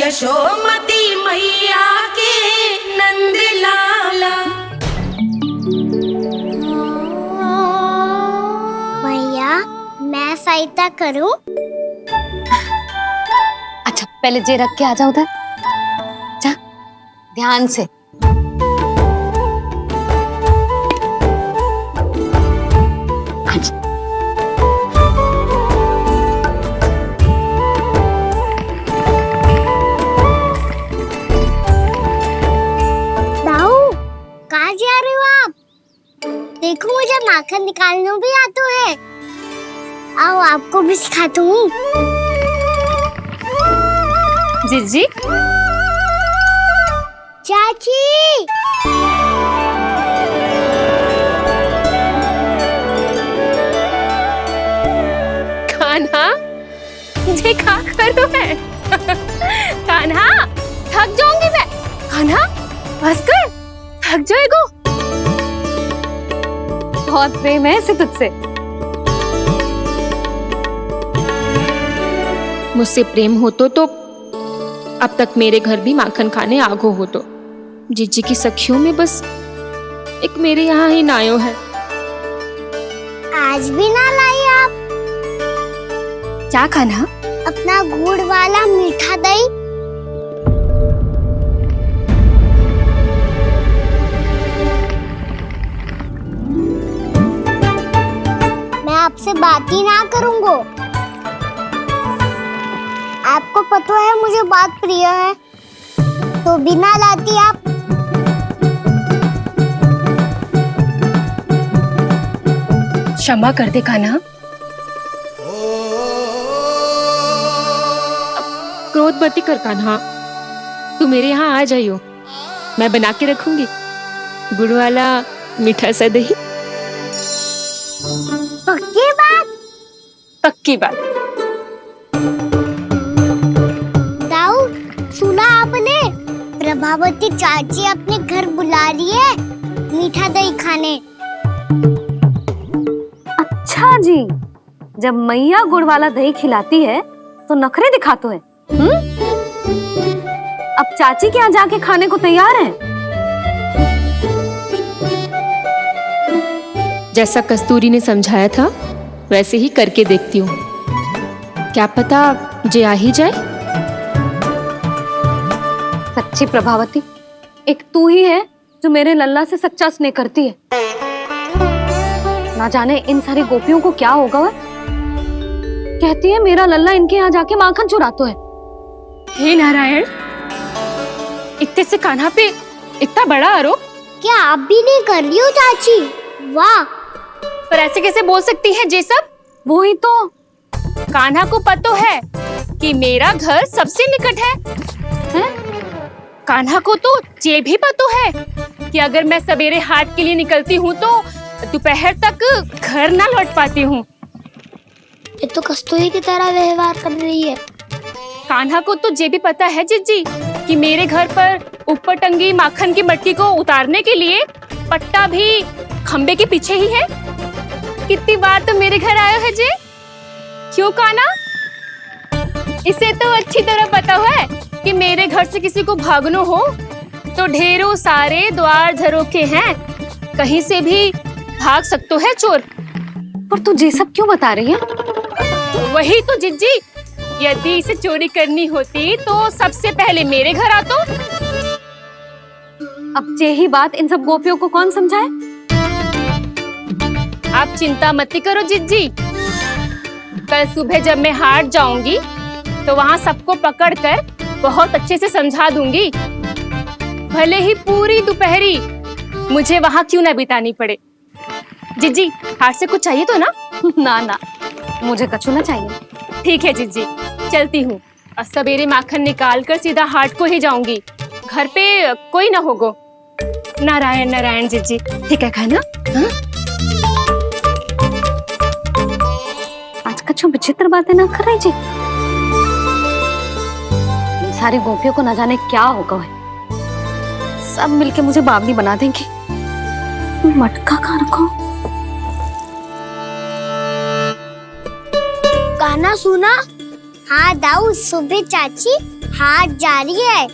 यशोमती मैया के नंद लाला। भैया मैं सहायता करूं? अच्छा पहले जे रख के आ जाओ उधर, जा ध्यान से। दाऊ कहाँ जा रहे हो आप? देखो मुझे माखन निकालना भी आता है। आओ आपको भी सिखाता हूँ। जीजी चाची कान्हा ये क्या करो है? कान्हा थक जाऊंगी मैं। कान्हा बस कर, थक जाएगो। बहुत प्रेम है इसे तुझसे। मुझसे प्रेम हो तो अब तक मेरे घर भी माखन खाने आगो हो। तो जीजी की सखियों में बस एक मेरे यहाँ ही नायो है। आज भी ना लाई आप? क्या कान्हा? अपना गुड़ वाला मीठा दही। मैं आपसे बात ही ना करूंगा। आपको पता है मुझे बात प्रिय है, तो बिना लाती आप। क्षमा कर दे कान्हा। क्रोध मत कर कान्हा, तू मेरे यहाँ आ जाइयो। मैं बना के रखूंगी गुड़ वाला मीठा सा दही। पक्की बात? पक्की बात। दाऊ सुना आपने? प्रभावती चाची अपने घर बुला रही है मीठा दही खाने। अच्छा जी, जब मैया गुड़ वाला दही खिलाती है तो नखरे दिखाते हैं। अब चाची के यहाँ जाके खाने को तैयार हैं। जैसा कस्तूरी ने समझाया था वैसे ही करके देखती हूँ। क्या पता जे आ ही जाए। सच्ची प्रभावती, एक तू ही है जो मेरे लल्ला से सच्चा स्नेह करती है। ना जाने इन सारी गोपियों को क्या होगा। वह कहती है मेरा लल्ला इनके यहाँ जाके माखन चुराता है। हे नारायण, इतने से कान्हा पे इतना बड़ा आरोप। क्या आप भी नहीं कर रही हो चाची? वाह, पर ऐसे कैसे बोल सकती है जे सब? वो ही तो। कान्हा को पता है कि मेरा घर सबसे निकट है, हैं? कान्हा को तो ये भी पता है कि अगर मैं सवेरे हाट के लिए निकलती हूँ तो दोपहर तक घर ना लौट पाती हूँ। ये तो कस्तूरी की तरह व्यवहार कर रही है। कान्हा को तो ये भी पता है जीजी कि मेरे घर पर ऊपर टंगी माखन की मटकी को उतारने के लिए पट्टा भी खंबे के पीछे ही है। कितनी बार तो मेरे घर आया है जी। क्यों कान्हा? इसे तो अच्छी तरह पता है कि मेरे घर से किसी को भागनो हो तो ढेरों सारे द्वार झरोखे हैं, कहीं से भी भाग सकते है चोर। पर तू ये सब क्यों बता रही है? वही तो जिज्जी, यदि इसे चोरी करनी होती तो सबसे पहले मेरे घर आतो। अब यही बात इन सब गोपियों को कौन समझाए? आप चिंता मत करो जिज्जी, कल सुबह जब मैं हाट जाऊंगी तो वहाँ सबको पकड़कर बहुत अच्छे से समझा दूंगी। भले ही पूरी दोपहरी मुझे वहाँ क्यों ना बितानी पड़े। जिज्जी, हाट से कुछ चाहिए तो ना? ना ना, मुझे कछु ना चाहिए। ठीक है जिज्जी, चलती हूँ। और सवेरे माखन निकाल कर सीधा हाट को ही जाऊंगी। घर पे कोई ना होगो। नारायण नारायण जिज्जी, ठीक है खाना? हाँ? आज कछु विचित्र बातें ना कर रही जी। इन सारी गोपियों को न जाने क्या होगा है। सब मिलके मुझे बावली बना देंगे। मटका कहाँ रखो? गाना सुना? हाँ दाऊ, सुबह चाची हाथ जा रही है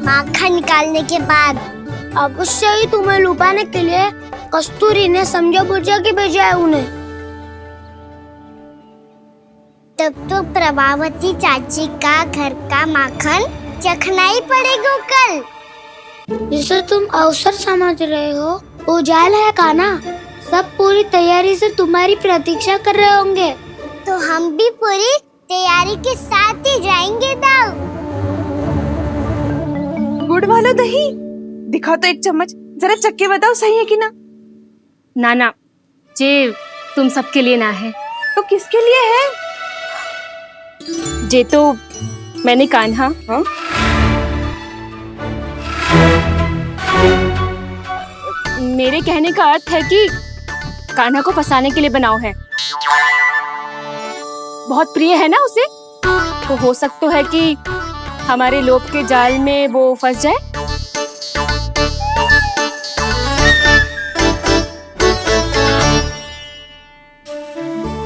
माखन निकालने के बाद। अवश्य ही तुम्हें लुभाने के लिए कस्तूरी ने समझा बुझा के भेजा है उन्हें। तब तो प्रभावती चाची का घर का माखन चखना ही पड़ेगा कल। जिसे तुम अवसर समझ रहे हो उजाला है कान्हा। सब पूरी तैयारी से तुम्हारी प्रतीक्षा कर रहे होंगे। तो हम भी पूरी तैयारी के साथ ही जाएंगे दाऊ। गुड़ वाला दही दिखाओ तो एक चम्मच, जरा चख के बताओ सही है कि ना। ना जे तुम सबके लिए ना है। तो किसके लिए है? जे तो मैंने कान्हा मेरे कहने का अर्थ है कि कान्हा को फंसाने के लिए बनाओ है। बहुत प्रिय है ना उसे, तो हो सकता है कि हमारे लोभ के जाल में वो फंस जाए।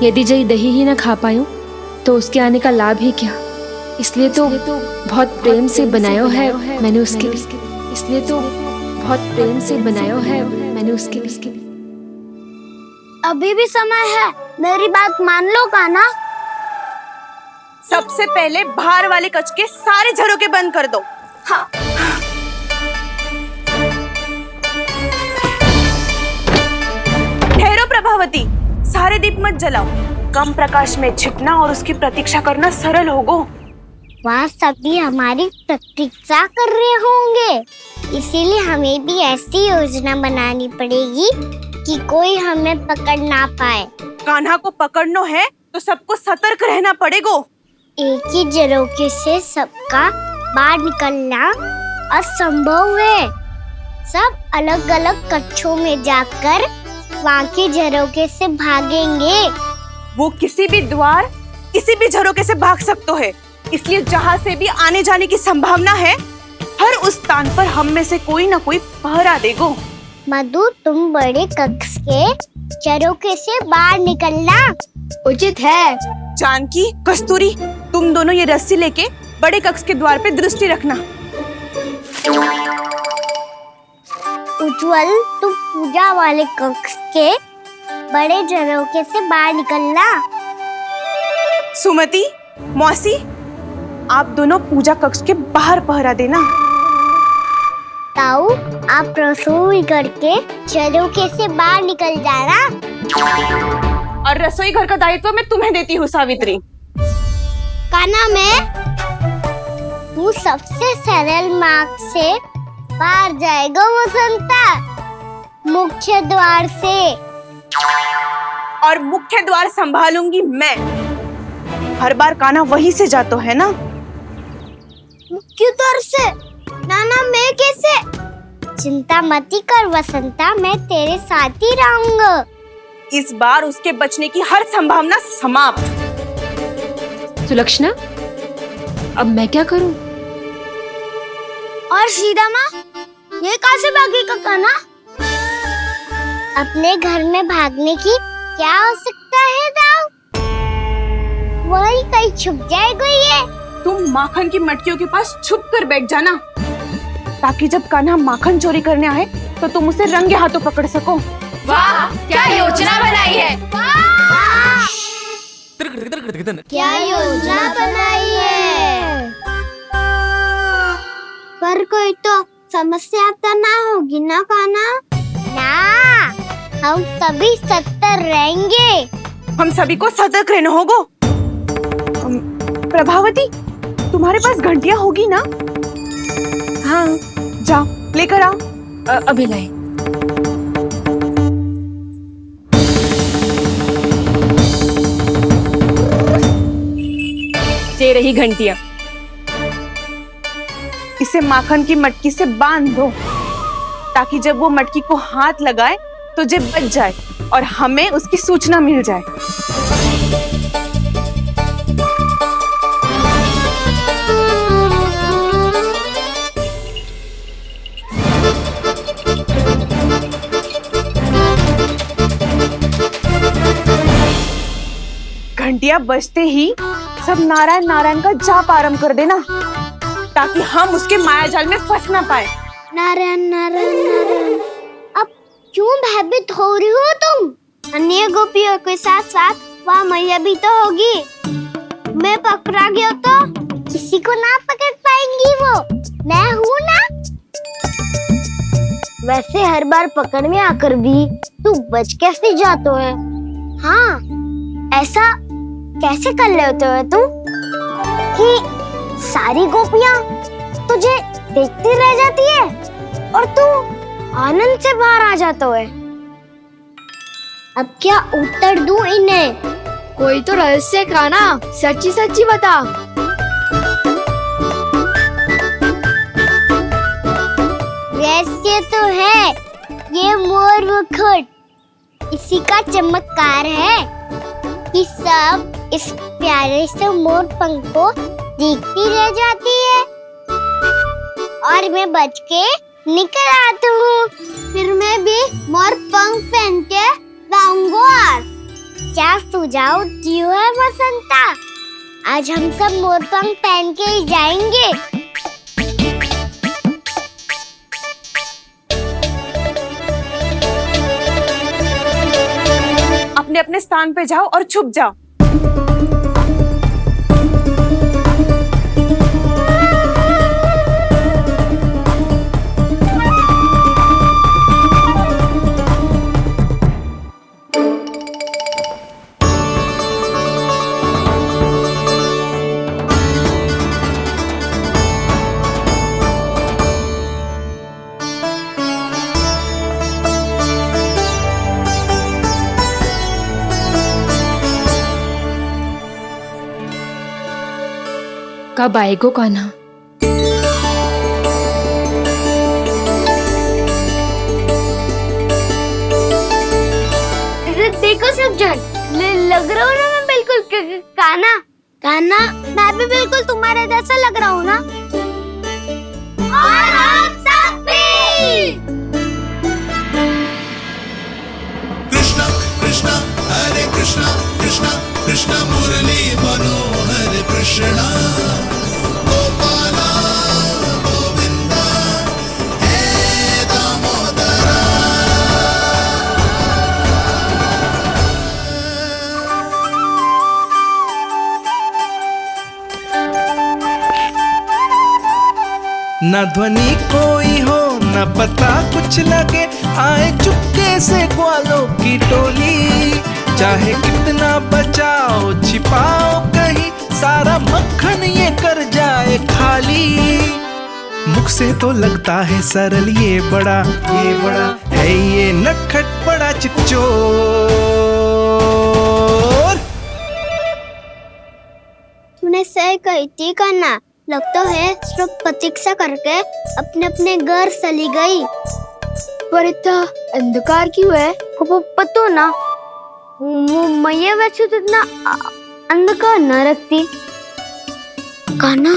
यदि जय दही ही ना खा पायो तो उसके आने का लाभ ही क्या। इसलिए तो बहुत प्रेम से बनायो है मैंने उसके लिए। इसलिए तो बहुत प्रेम से बनायो है मैंने उसके लिए। अभी भी समय है, मेरी बात मान लो कान्हा। सबसे पहले बाहर वाले कच के सारे झरोके बंद कर दो। हाँ। ठहरो प्रभावती, सारे दीप मत जलाओ। कम प्रकाश में छिपना और उसकी प्रतीक्षा करना सरल होगो। वहाँ सभी हमारी प्रतीक्षा कर रहे होंगे, इसीलिए हमें भी ऐसी योजना बनानी पड़ेगी कि कोई हमें पकड़ ना पाए। कान्हा को पकड़ना है तो सबको सतर्क रहना पड़ेगा। एक ही झरोखे से सबका बाहर निकलना असंभव है। सब अलग अलग कक्षों में जाकर वहाँ के झरोखे से भागेंगे। वो किसी भी द्वार, किसी भी झरोखे से भाग सकते है, इसलिए जहाँ से भी आने जाने की संभावना है, हर उस स्थान पर हम में से कोई ना कोई पहरा देगो। मधु, तुम बड़े कक्ष के झरोखे से बाहर निकलना उचित है। जानकी, कस्तूरी, तुम दोनों ये रस्सी लेके बड़े कक्ष के द्वार पे दृष्टि रखना। उज्जवल, तुम पूजा वाले कक्ष के बड़े झरोखे से बाहर निकलना। सुमति, मौसी, आप दोनों पूजा कक्ष के बाहर पहरा देना। ताऊ, आप रसोई करके झरोखे से बाहर निकल जाना। और रसोई घर का दायित्व मैं तुम्हें देती हूँ सावित्री। कान्हा, मैं तू सबसे सरल मार्ग से बाहर जाएगा वसंता, मुख्य द्वार से। और मुख्य द्वार संभालूंगी मैं। हर बार कान्हा वहीं से जातो है ना। मुख्य द्वार से? नाना, मैं कैसे? चिंता मत कर वसंता, मैं तेरे साथ ही रहूंगा। इस बार उसके बचने की हर संभावना समाप्त। सुलक्षणा, अब मैं क्या करूं? और सीधा माँ, ये कहाँ से भागी कान्हा? अपने घर में भागने की क्या हो सकता है दाऊ? वही कहीं छुप जाएगा ये। तुम माखन की मटकियों के पास छुप कर बैठ जाना, ताकि जब कान्हा माखन चोरी करने आए तो तुम उसे रंगे हाथों पकड़ सको। वाह, क्या योजना बनाई है। क्या योजना बनाई है? पर कोई तो समस्या तो ना होगी ना कान्हा? ना, हम सभी सतर्क रहेंगे। हम सभी को सतर्क रहना होगा। प्रभावती, तुम्हारे पास घंटियां होगी ना? हाँ, जाओ लेकर आओ। अभी लाए। ये रही घंटियां। इसे माखन की मटकी से बांध दो, ताकि जब वो मटकी को हाथ लगाए तो जे बच जाए और हमें उसकी सूचना मिल जाए। घंटियां बजते ही सब नारायण नारायण का जाप आरंभ कर देना, ताकि हम उसके माया जाल में फंस ना पाए। नारायण नारायण नारायण। अब क्यों भयभीत हो रही हो तुम? अन्य गोपियों के साथ साथ वहाँ मैया भी तो होगी। मैं पकड़ा गया तो किसी को ना पकड़ पाएंगी वो, मैं हूँ ना। वैसे हर बार पकड़ में आकर भी तू बच कैसे जाता है? हाँ, ऐसा कैसे कर लेते हो तू कि सारी गोपियाँ तुझे देखती रह जाती है और तू आनंद से बाहर आ जाता है? अब क्या उत्तर दूं इन्हें? कोई तो रहस्य का ना, सच्ची सच्ची बता। रहस्य तो है, ये मोर मुकुट इसी का चमत्कार है कि सब इस प्यारे से मोर पंख को देखती रह जाती है और मैं बच के निकल आता हूँ। फिर मैं भी मोर पंख पहन के गाऊंगा। क्या सुझाव दियो है बसंता? आज हम सब मोर पंख पहन के ही जाएंगे। अपने अपने स्थान पे जाओ और छुप जाओ। कब आएगो कान्हा? देखो सब जन, लग रहा हूँ ना मैं बिल्कुल कान्हा। कान्हा, मैं भी बिल्कुल तुम्हारे जैसा लग रहा हूँ ना? और हम सब भी। कृष्णा कृष्णा हरे कृष्णा कृष्णा कृष्णा मुरली मनोहर कृष्णा गोपाला गोविंदा हे दामोदरा। न ध्वनि कोई हो न पता कुछ लगे, आए चुपके से ग्वालों की टोली। चाहे कितना बचाओ छिपाओ कहीं, सारा मक्खन ये कर जाए खाली। मुख से तो लगता है सरल, ये बड़ा है ये नटखट बड़ा चिकचोर। तूने सही कही थी कान्हा, लगता है सब प्रतीक्षा करके अपने अपने घर चली गई। पर इतना अंधकार क्यों है? पतो ना, मैया वैसे तो इतना अंधकार न रखती। कान्हा,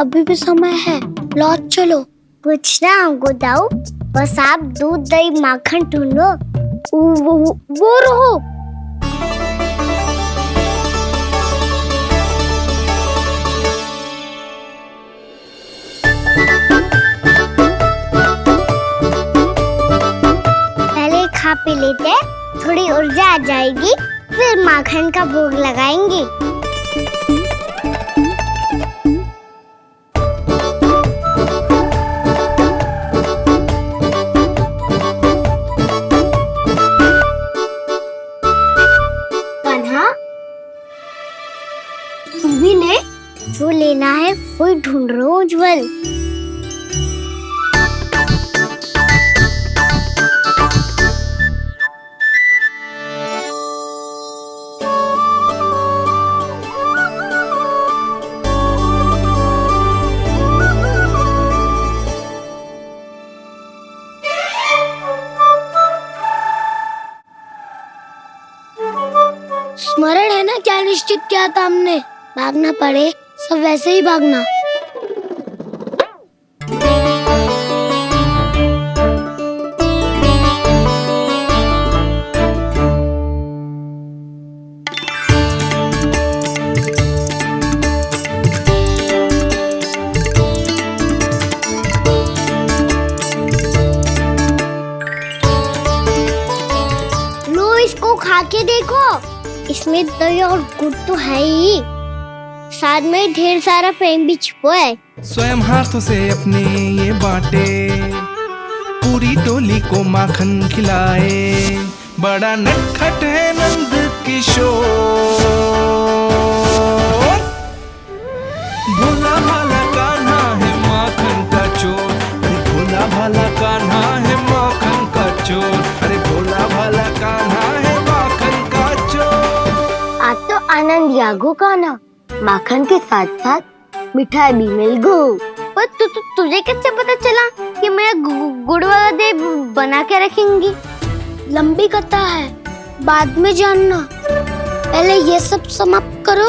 अभी भी समय है, लौट चलो। कुछ ना हमको दाऊ, बस आप दूध दही माखन ढूंढो। वो रहो। पहले खा पी लेते, थोड़ी ऊर्जा आ जाएगी, फिर माखन का भोग लगाएंगे। कान्हा, तू भी ले, जो लेना है वो ढूंढ रहा हूँ उज्जवल। स्मरण है ना क्या निश्चित किया था हमने? भागना पड़े सब वैसे ही भागना। खा के देखो, इसमें दही और गुड़ तो है ही, साथ में ढेर सारा प्रेम भी छुपा है। स्वयं हाथों से अपने ये बांटे, पूरी टोली को माखन खिलाए, बड़ा नटखट है नंद किशोर। भोला भाला कान्हा है माखन का चोर, अरे भोला भाला कान्हा है माखन का चोर, अरे भोला भाला कान्हा है माखन का चोर। आज तो आनंद यागो का ना, माखन के साथ साथ मिठाई भी मिल गई। पर तुझे कैसे पता चला कि मैं गुड़ वाला दही बना के रखेंगी? लंबी कथा है, बाद में जानना। पहले ये सब समाप्त करो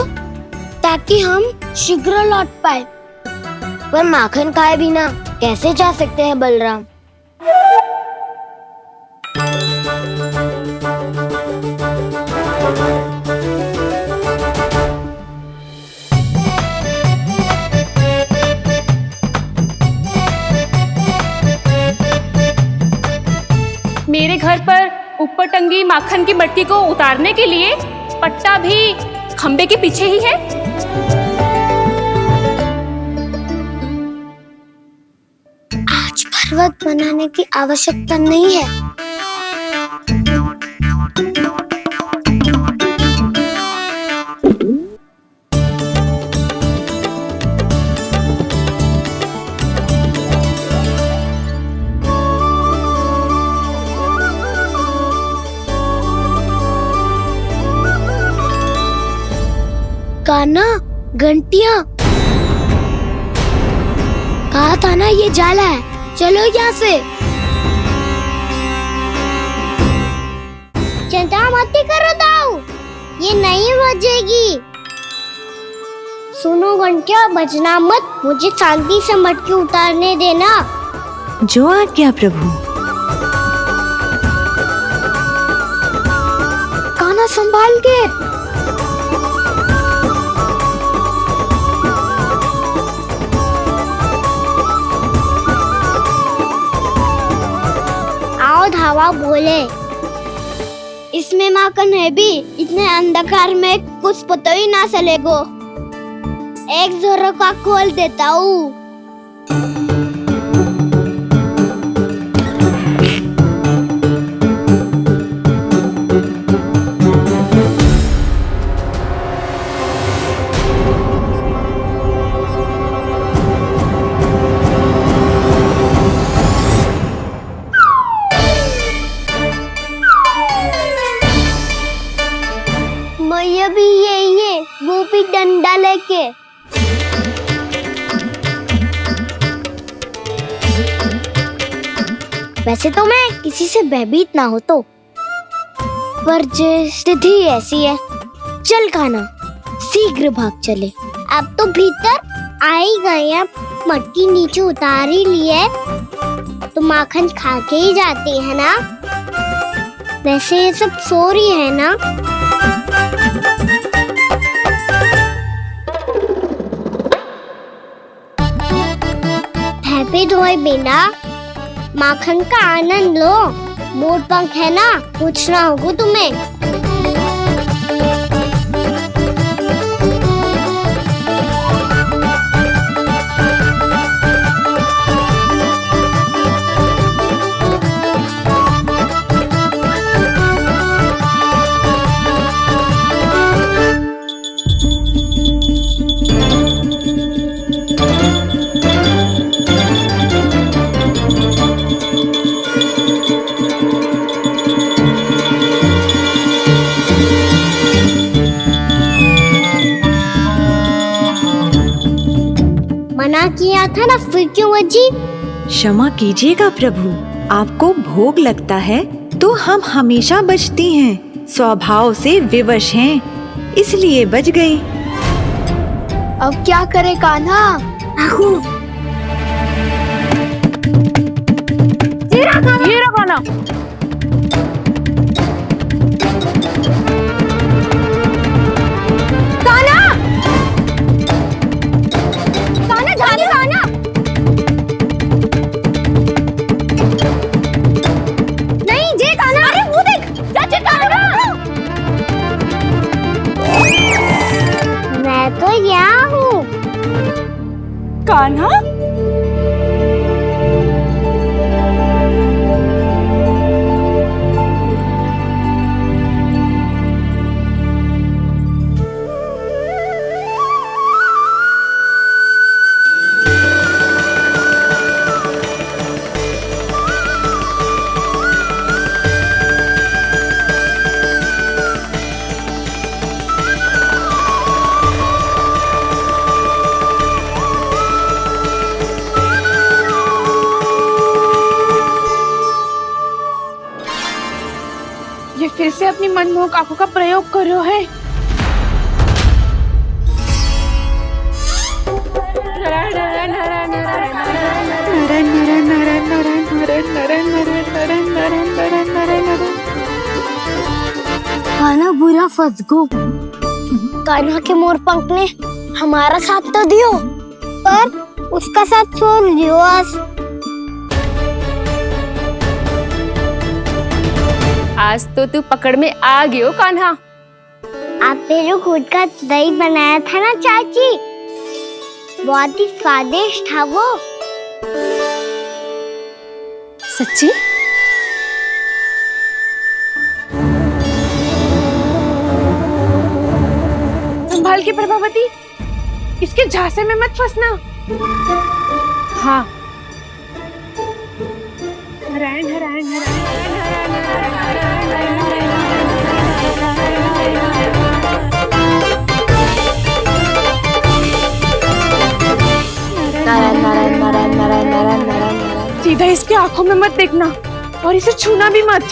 ताकि हम शीघ्र लौट पाए। पर माखन खाए बिना कैसे जा सकते हैं बलराम? मेरे घर पर ऊपर टंगी माखन की मटकी को उतारने के लिए पट्टा भी खंबे के पीछे ही है। आज पर्वत बनाने की आवश्यकता नहीं है। कान्हा, घंटियां, कहा था ना ये जाला है, चलो यहाँ से। चिंता मत करो दाऊ, ये नहीं बजेगी। सुनो घंटिया, बजना मत, मुझे शांति से मटकी उतारने देना। जो आज्ञा प्रभु। कान्हा संभाल के। धावा बोले, इसमें माखन है भी, इतने अंधकार में कुछ पता ही ना चलेगो। एक जोरों का खोल देता हूँ। भी ये वो भी डंडा लेके। वैसे तो मैं किसी से भयभीत ना हो तो, पर स्थिति ऐसी है। चल कान्हा, शीघ्र भाग चले। अब तो भीतर आ ही गए हैं, मटकी नीचे उतार ही लिए, तो माखन खा के ही जाते हैं ना। वैसे ये सब सो रही है ना। पे धोए बिना माखन का आनंद लो। मोर पंख है ना, पूछना होगा तुम्हें। मना किया था ना, फिर क्यों अजी? क्षमा कीजिएगा प्रभु, आपको भोग लगता है तो हम हमेशा बचती हैं, स्वभाव से विवश हैं, इसलिए बच गई। अब क्या करे कान्हा? ये रखो ना। कान्हा, ये फिर से अपनी मनमोहक आंखों का प्रयोग कर रहे है। कान्हा बुरा फंस गो। कान्हा के मोर पंख ने हमारा साथ तो दियो, पर उसका साथ छोड़ दियो आज। आज तो तू पकड़ में आ गई हो कान्हा। आपने जो खुद का दही बनाया था ना चाची, बहुत ही स्वादिष्ट था वो। सच्ची? संभाल के प्रभावती, इसके झांसे में मत फंसना। हाँ। सीधा इसके आंखों में मत देखना और इसे छूना भी मत।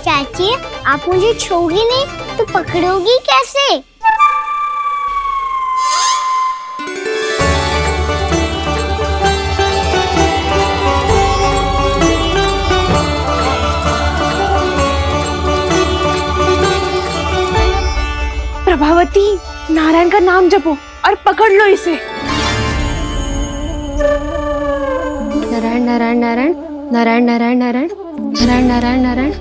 चाची, आप मुझे छोगी नहीं तो पकड़ोगी कैसे? प्रभावती, नारायण का नाम जपो और पकड़ लो इसे। नारायण नारायण नारायण नारायण नारायण नारायण नारायण नारायण नारायण।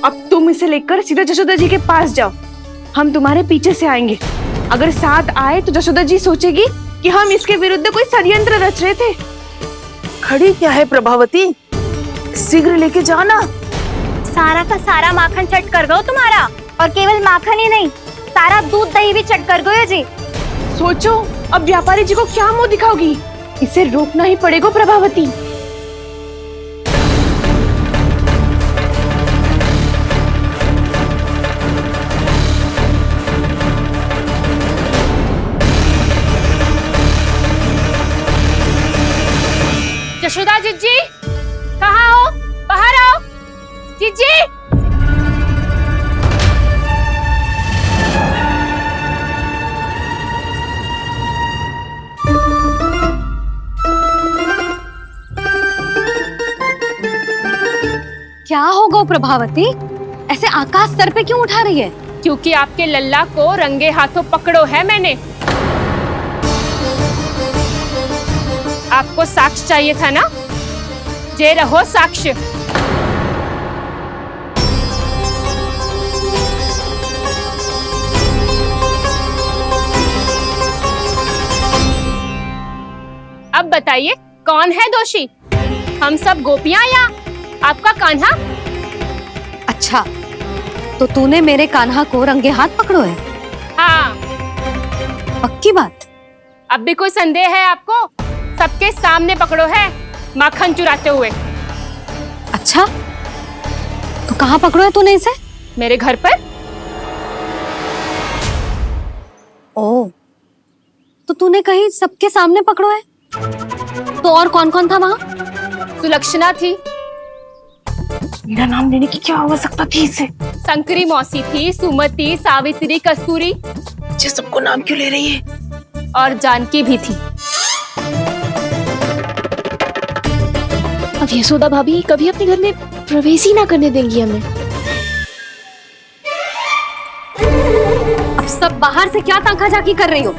अब तुम इसे लेकर सीधा जशोदा जी के पास जाओ, हम तुम्हारे पीछे से आएंगे। अगर साथ आए तो जशोदा जी सोचेगी कि हम इसके विरुद्ध कोई षड्यंत्र रच रहे थे। खड़ी क्या है प्रभावती, शीघ्र लेके जाना। सारा का सारा माखन चट कर गयो तुम्हारा, और केवल माखन ही नहीं, सारा दूध दही भी चट कर गयो जी। सोचो अब व्यापारी जी को क्या मुंह दिखाओगी। इसे रोकना ही पड़ेगा प्रभावती। जशोदा जीजी, कहाँ हो? बाहर आओ जीजी। क्या होगा प्रभावती, ऐसे आकाश सर पे क्यों उठा रही है? क्योंकि आपके लल्ला को रंगे हाथों पकड़ो है मैंने। आपको साक्ष्य चाहिए था ना, जे रहो साक्ष्य। अब बताइए कौन है दोषी, हम सब गोपियां या आपका कान्हा? अच्छा, तो तूने मेरे कान्हा को रंगे हाथ पकड़ो है? हाँ। पक्की बात? अब भी कोई संदेह है आपको? सबके सामने पकड़ो है माखन चुराते हुए। अच्छा, तो कहाँ पकड़ो है तूने इसे? मेरे घर पर। ओ, तो तूने कहीं सबके सामने पकड़ो है? तो और कौन कौन था वहाँ? सुलक्षणा थी। मेरा नाम लेने की क्या आवश्यकता थी इसे? संकरी मौसी थी, सुमति, सावित्री, कस्तूरी। ये सबको नाम क्यों ले रही है? और जानकी भी थी। अब यशोदा भाभी कभी अपने घर में प्रवेश ही ना करने देंगी हमें। अब सब बाहर से क्या ताका झाकी कर रही हो?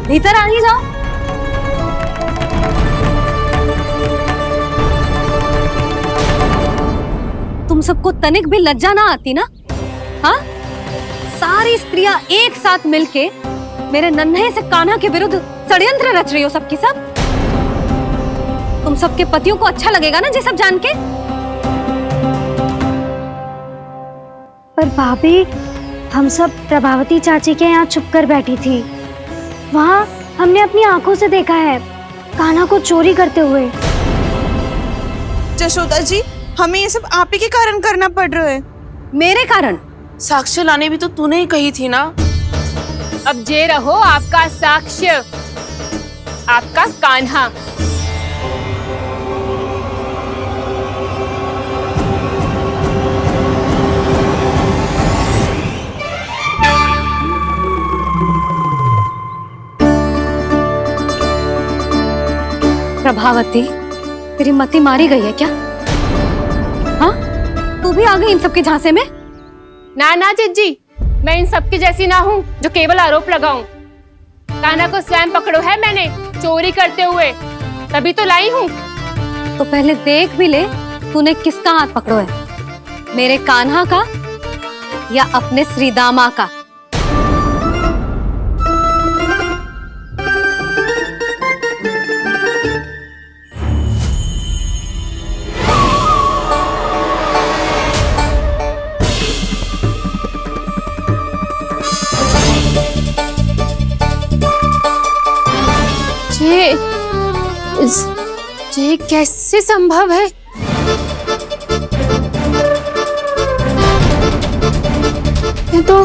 भीतर आ ही जाओ। तुम सबको तनिक भी लज्जा ना आती ना हाँ, सारी स्त्रियां एक साथ मिलके मेरे नन्हे से कान्हा के विरुद्ध षड्यंत्र रच रही हो सबकी सब। तुम सबके पतियों को अच्छा लगेगा ना ये सब जान के? पर भाभी, हम सब प्रभावती चाची के यहाँ छुप कर बैठी थी। वहाँ हमने अपनी आंखों से देखा है कान्हा को चोरी करते हुए। जशोदा जी, हमें ये सब आप ही के कारण करना पड़ रहा है। मेरे कारण? साक्ष्य लाने भी तो तूने ही कही थी ना। अब जे रहो आपका साक्ष्य, आपका कान्हा। प्रभावती, तेरी मति मारी गई है क्या? हाँ, तू भी आ गई इन सबके झांसे में? ना ना जिज्जी, मैं इन सबकी जैसी ना हूँ जो केवल आरोप लगाऊं। कान्हा को स्वयं पकड़ो है मैंने चोरी करते हुए, तभी तो लाई हूँ। तो पहले देख भी ले तूने किसका हाथ पकड़ो है, मेरे कान्हा का या अपने श्रीदामा का? ये कैसे संभव है? ये तो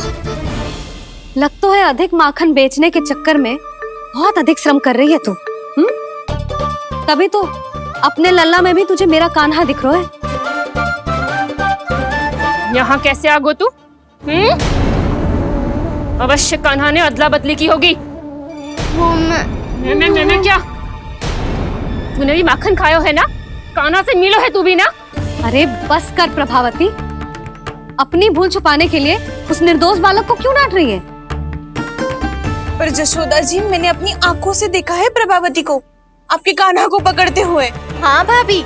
लग तो है अधिक माखन बेचने के चक्कर में बहुत अधिक श्रम कर रही है तू। तभी तो अपने लल्ला में भी तुझे मेरा कान्हा दिख रहा है। यहाँ कैसे आ गो तू? अवश्य कान्हा ने अदला बदली की होगी। मैं क्या? तूने भी माखन खायो है ना? कान्हा से मिलो है तू भी ना? अरे बस कर प्रभावती, अपनी भूल छुपाने के लिए उस निर्दोष बालक को क्यों डांट रही है? पर जशोदा जी, मैंने अपनी आंखों से देखा है प्रभावती को आपके कान्हा को पकड़ते हुए। हाँ भाभी,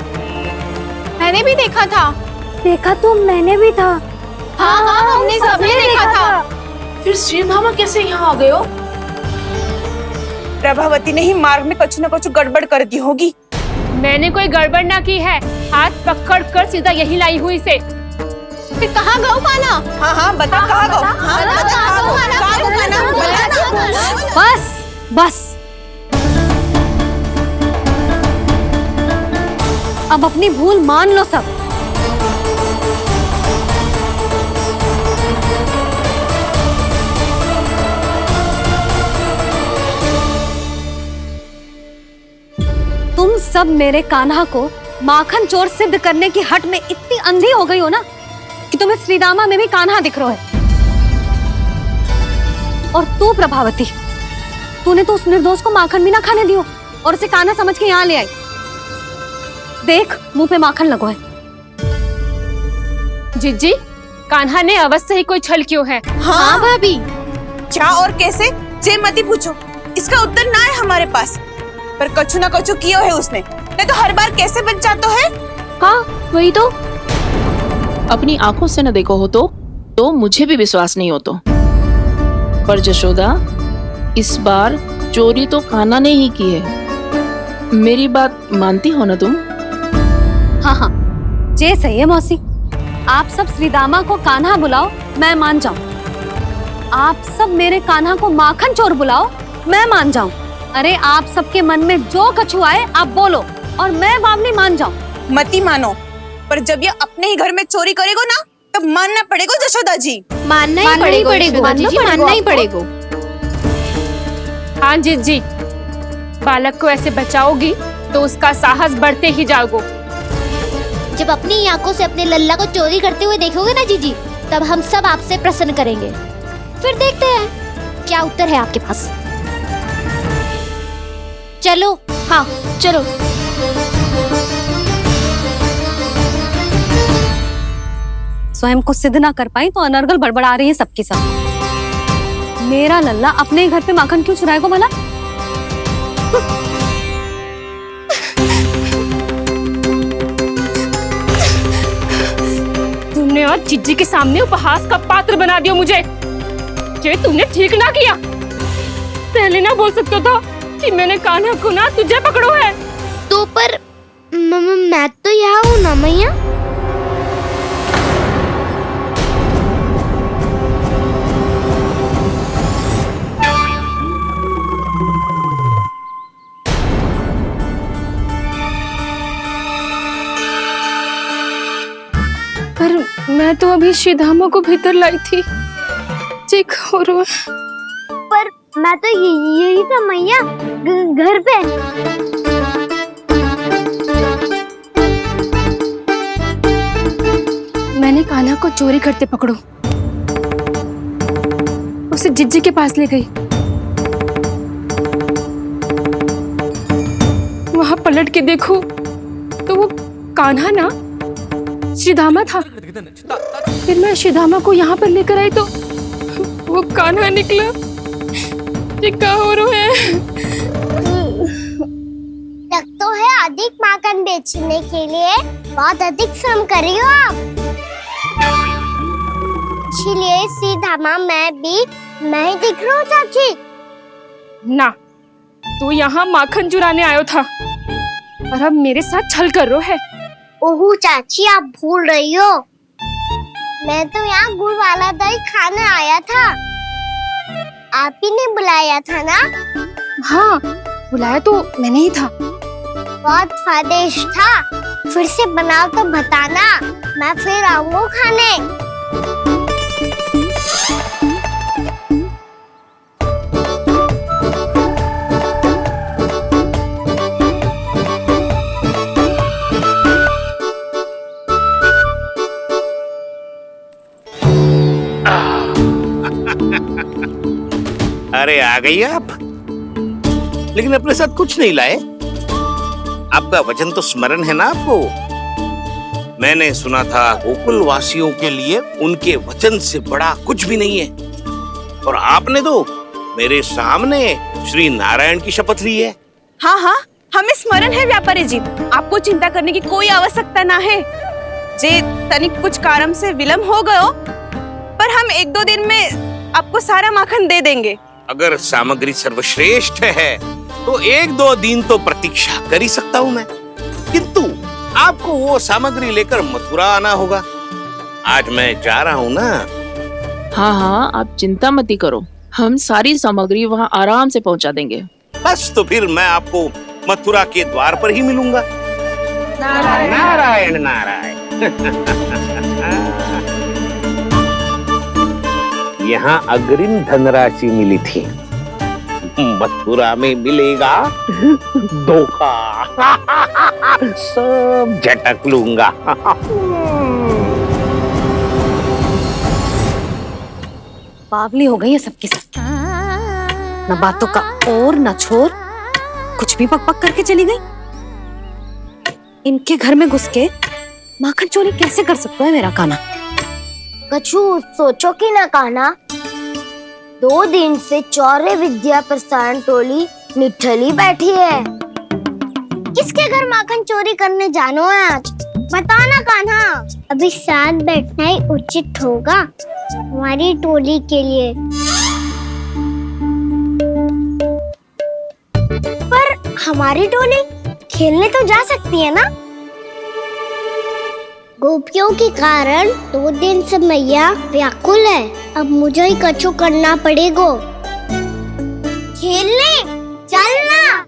मैंने भी देखा था। देखा तो मैंने भी था। हाँ हाँ, हमने सबने देखा था। फिर श्रीधामा कैसे यहाँ आ गए हो? प्रभावती ने ही मार्ग में कुछ न कुछ गड़बड़ कर दी होगी। मैंने कोई गड़बड़ ना की है, हाथ पकड़ कर सीधा यही लाई हुई से। फिर कहाँ गौ कान्हा? हाँ हाँ, बता कहाँ गौ? हाँ बता कहाँ गौ? कहाँ गौ कान्हा? बता। बस बस, अब अपनी भूल मान लो सब। तुम सब मेरे कान्हा को माखन चोर सिद्ध करने की हट में इतनी अंधी हो गई हो ना कि तुम्हें श्रीदामा में भी कान्हा दिख रहा है। और तू प्रभावती, तूने तो उस निर्दोष को माखन भी ना खाने दियो और उसे कान्हा समझ के यहाँ ले आई। देख, मुंह पे माखन लगो है। जिज्जी, कान्हा ने अवश्य ही कोई छल क्यों है। हाँ भाभी, क्या और कैसे? जे मती पूछो, इसका उत्तर ना है हमारे पास। पर कछु ना कछु किया है उसने, नहीं तो हर बार कैसे बच जाता है। हाँ वही तो, अपनी आंखों से न देखो हो तो मुझे भी विश्वास नहीं हो तो। पर जशोदा, इस बार चोरी तो कान्हा ने ही की है। मेरी बात मानती हो ना तुम? हाँ हाँ, जे सही है मौसी। आप सब श्रीदामा को कान्हा बुलाओ, मैं मान जाऊं। आप सब मेरे कान्हा को माखन चोर बुलाओ, मैं मान जाऊं। अरे आप सबके मन में जो कछु आए आप बोलो और मैं बावली मान जाऊं। मती मानो, पर जब ये अपने ही घर में चोरी करेगा ना, तब मानना पड़ेगा जशोदा जी। मानना ही पड़ेगा। हाँ जिज्जी, बालक को ऐसे बचाओगी तो उसका साहस बढ़ते ही जाओगे। जब अपनी आंखों से अपने लल्ला को चोरी करते हुए देखोगे ना जीजी, तब हम सब आपसे प्रसन्न करेंगे। फिर देखते हैं क्या उत्तर है आपके पास। चलो। हाँ चलो। स्वयं को सिद्ध ना कर पाई तो अनर्गल बड़बड़ा रही है सबकी सब। मेरा लल्ला अपने ही घर पे माखन क्यों चुराएगा भला? तुमने तुमने आज जिज्जी के सामने उपहास का पात्र बना दिया मुझे। ये तुमने ठीक ना किया। पहले ना बोल सकता था कि मैंने कान्हा को ना तुझे पकड़ो है। तो पर मैं तो यहाँ हूँ ना मैया। पर मैं तो अभी श्रीधामा को भीतर लाई थी। चेक हो रहा है। पर मैं तो यही था मैया, घर पे। मैंने कान्हा को चोरी करते पकड़ो, उसे जिज्जी के पास ले गई। वहां पलट के देखो तो वो कान्हा ना श्रीधामा था। फिर मैं श्रीधामा को यहाँ पर लेकर आई तो वो कान्हा निकला। ये क्या हो रहा है? लग तो है अधिक माखन बेचने के लिए बहुत अधिक श्रम कर रही हो आप। इसलिए सीधामा मैं ही दिख रहा हूँ चाची। ना, तू यहाँ माखन चुराने आयो था और अब मेरे साथ छल कर रो है। ओह चाची, आप भूल रही हो, मैं तो यहाँ गुड़ वाला दही खाने आया था। आप ही ने बुलाया था ना? हाँ, बुलाया तो मैंने ही था। बहुत स्वादिष्ट था। फिर से बनाओ तो बताना, मैं फिर आऊंगा खाने। अरे आ गई आप, लेकिन अपने साथ कुछ नहीं लाए। आपका वचन तो स्मरण है ना आपको? मैंने सुना था गोकुल वासियों के लिए उनके वचन से बड़ा कुछ भी नहीं है। और आपने तो मेरे सामने श्री नारायण की शपथ ली है। हाँ हाँ, हमें स्मरण है व्यापारी जी। आपको चिंता करने की कोई आवश्यकता ना है। जे तनिक कुछ कारण से विलंब हो गयो, पर हम 1-2 दिन में आपको सारा माखन दे देंगे। अगर सामग्री सर्वश्रेष्ठ है तो 1-2 दिन तो प्रतीक्षा कर ही सकता हूँ मैं, किंतु आपको वो सामग्री लेकर मथुरा आना होगा। आज मैं जा रहा हूँ ना। हाँ हाँ, आप चिंता मत करो, हम सारी सामग्री वहाँ आराम से पहुँचा देंगे। बस तो फिर मैं आपको मथुरा के द्वार पर ही मिलूंगा। नारायण नारायण। यहाँ अग्रिम धनराशि मिली थी, मथुरा में मिलेगा धोखा। सब झटक लूंगा। बावली हो गई है सबकी सब। न बातों का और न छोर, कुछ भी पक पक करके चली गई। इनके घर में घुस के माखन चोरी कैसे कर सकता है मेरा कान्हा? कछु सोचो कि ना कान्हा, 2 दिन से चौर्य विद्या प्रसारण टोली निठली बैठी है। किसके घर माखन चोरी करने जानो है आज? बताओ ना कान्हा। अभी साथ बैठना ही उचित होगा हमारी टोली के लिए। पर हमारी टोली खेलने तो जा सकती है ना? गोपियों के कारण 2 दिन से मैया व्याकुल है। अब मुझे ही कछु करना पड़ेगा। खेलने चलना।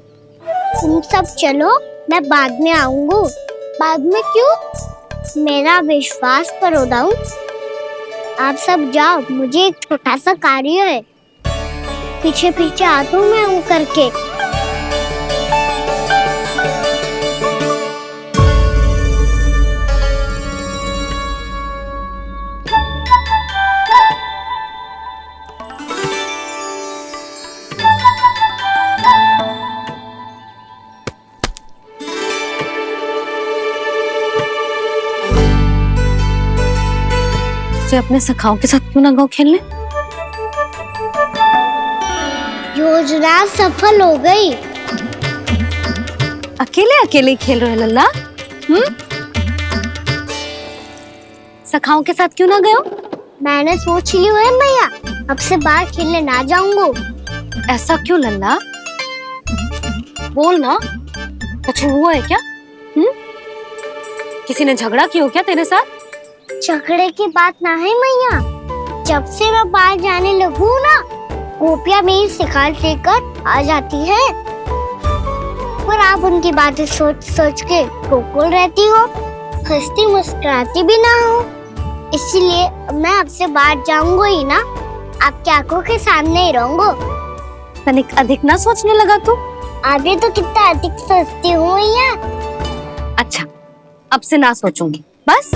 तुम सब चलो, मैं बाद में आऊंगा। बाद में क्यों? मेरा विश्वास करो दाऊ। आप सब जाओ, मुझे एक छोटा सा कार्य है। पीछे पीछे आता हूँ मैं करके। अपने सखाओं के साथ क्यों ना गाँव खेलने? योजना सफल हो गई। अकेले अकेले खेल रहे लल्ला? सखाओं के साथ क्यों ना गए हो? मैंने सोच लिया है मैया, अब से बाहर खेलने ना जाऊंगा। ऐसा क्यों लल्ला? बोल ना, कुछ हुआ है क्या? किसी ने झगड़ा किया हो क्या तेरे साथ? झगड़े की बात ना है मैया, जब से मैं बाहर जाने लगू ना, गोपियां मेरी शिकार लेकर आ जाती है, पर आप उनकी बातें सोच सोच के गोकुल रहती हो, हंसती मुस्कुराती भी ना हो। इसलिए मैं आपसे बाहर जाऊंगा ही ना, आपकी आंखों के सामने ही रहूंगा। तनिक अधिक ना सोचने लगा तू? आगे तो कितना अधिक सोचती हूँ मैया। अच्छा, अब से ना सोचूंगी बस।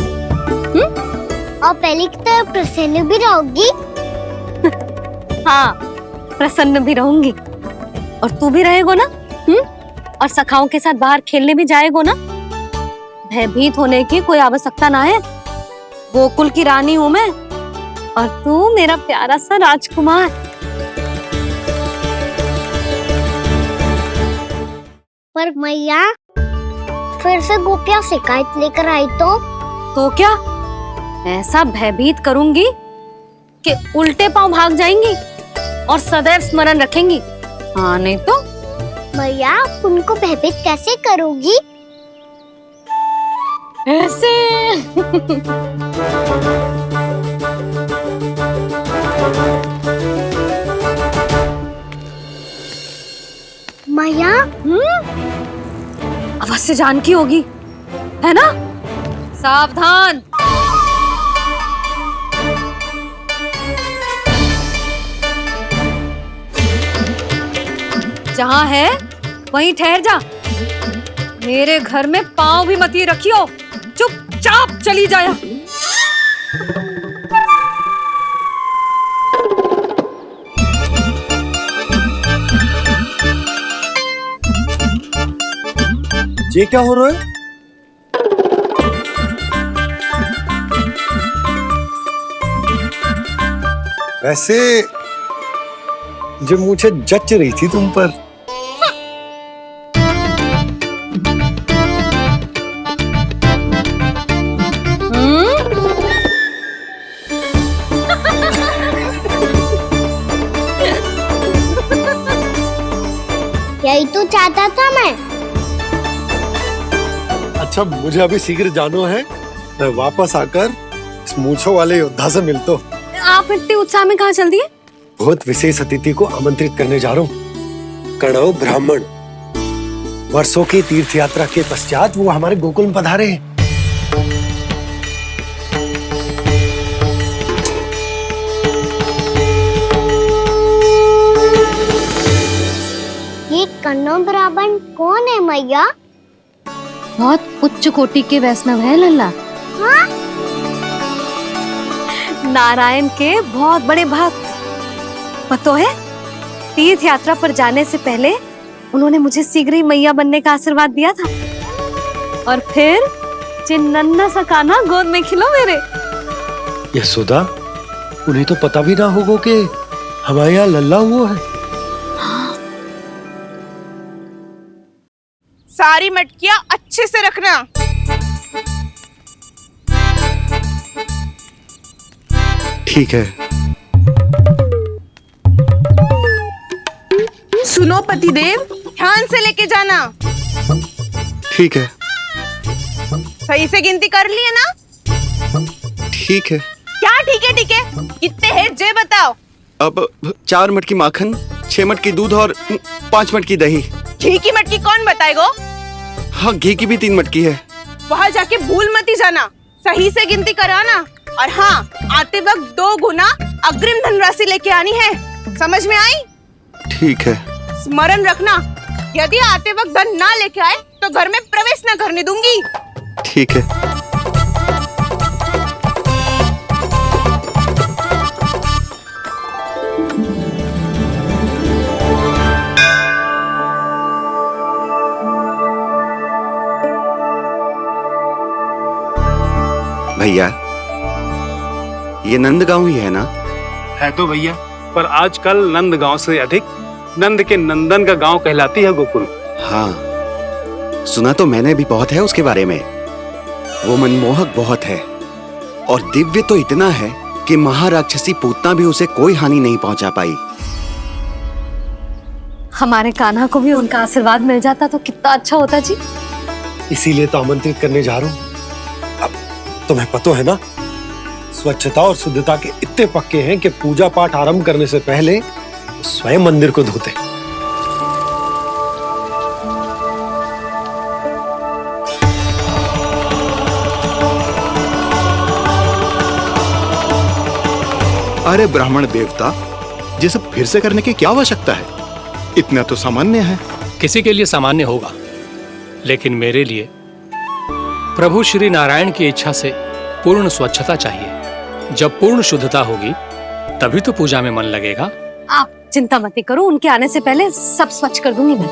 और पहले की तरह प्रसन्न भी रहोगी। हाँ, प्रसन्न भी रहूंगी। और तू भी रहेगो ना? और सखाओं के साथ बाहर खेलने भी जाएगो ना? भयभीत होने की कोई आवश्यकता ना है। गोकुल की रानी हूँ मैं, और तू मेरा प्यारा सा राजकुमार। पर मैया, फिर से गोपियां शिकायत लेकर आई तो क्या ऐसा भयभीत करूंगी कि उल्टे पांव भाग जाएंगी और सदैव स्मरण रखेंगी? हाँ नहीं तो? मैया, आप उनको भयभीत कैसे करोगी? ऐसे। मैया, अवश्य जानकी होगी, है ना? सावधान। जहाँ है वहीं ठहर जा। मेरे घर में पाँव भी मत रखियो, चुपचाप चली जाया। ये क्या हो रहा है? वैसे जो मुझे जच रही थी तुम पर। यही तो चाहता था मैं। अच्छा, मुझे अभी शीघ्र जाना है, मैं वापस आकर इस मूंछों वाले योद्धा से मिलता हूँ। आप इतने उत्साह में कहाँ चल दिए? बहुत विशेष अतिथि को आमंत्रित करने जा रहा हूँ। कणव ब्राह्मण वर्षों की तीर्थ यात्रा के पश्चात वो हमारे गोकुल में पधारे हैं। ये कन्नौ ब्राह्मण कौन है मैया? बहुत उच्च कोटि के वैष्णव है लल्ला। हाँ? नारायण के बहुत बड़े भक्त। पता है, तीर्थ यात्रा पर जाने से पहले उन्होंने मुझे शीघ्र ही मैया बनने का आशीर्वाद दिया था, और फिर चिन्नन्ना सा कान्हा गोद में खिलो मेरे। यशोदा, उन्हें तो पता भी ना होगा कि हमारे यहाँ लल्ला हुआ है। सारी मटकियां अच्छे से रखना। ठीक है। सुनो पतिदेव, ध्यान से लेके जाना। ठीक है। सही से गिनती कर लिए ना? ठीक है। क्या ठीक है? ठीक है, कितने हैं जे बताओ। अब 4 मटकी माखन, 6 मटकी दूध और 5 मटकी दही। घी की मटकी कौन बताएगो? हाँ, घी की भी 3 मटकी है। वहाँ जाके भूल मती जाना, सही से गिनती कराना। और हाँ, आते वक्त 2 गुना अग्रिम धनराशि लेके आनी है, समझ में आई? ठीक है। स्मरण रखना, यदि आते वक्त धन ना लेके आए तो घर में प्रवेश न करने दूंगी। ठीक है। भैया, ये नंदगांव ही है ना? है तो भैया, पर आजकल नंदगांव से अधिक नंद के नंदन का गांव कहलाती है गोकुल। हाँ, सुना तो मैंने भी बहुत है उसके बारे में। वो मनमोहक बहुत है, और दिव्य तो इतना है कि महाराक्षसी पूतना भी उसे कोई हानि नहीं पहुंचा पाई। हमारे कान्हा को भी उनका आशीर्वाद मिल जाता तो कितना अच्छा होता जी। इसीलिए तो आमंत्रित करने जा रहा हूँ। अब तुम्हें पता है ना, स्वच्छता और शुद्धता के इतने पक्के हैं कि पूजा पाठ आरंभ करने से पहले स्वयं मंदिर को धोते। अरे ब्राह्मण देवता, ये सब फिर से करने की क्या आवश्यकता है? इतना तो सामान्य है। किसी के लिए सामान्य होगा, लेकिन मेरे लिए प्रभु श्री नारायण की इच्छा से पूर्ण स्वच्छता चाहिए। जब पूर्ण शुद्धता होगी तभी तो पूजा में मन लगेगा। आप चिंता मत करो, उनके आने से पहले सब स्वच्छ कर दूंगी मैं।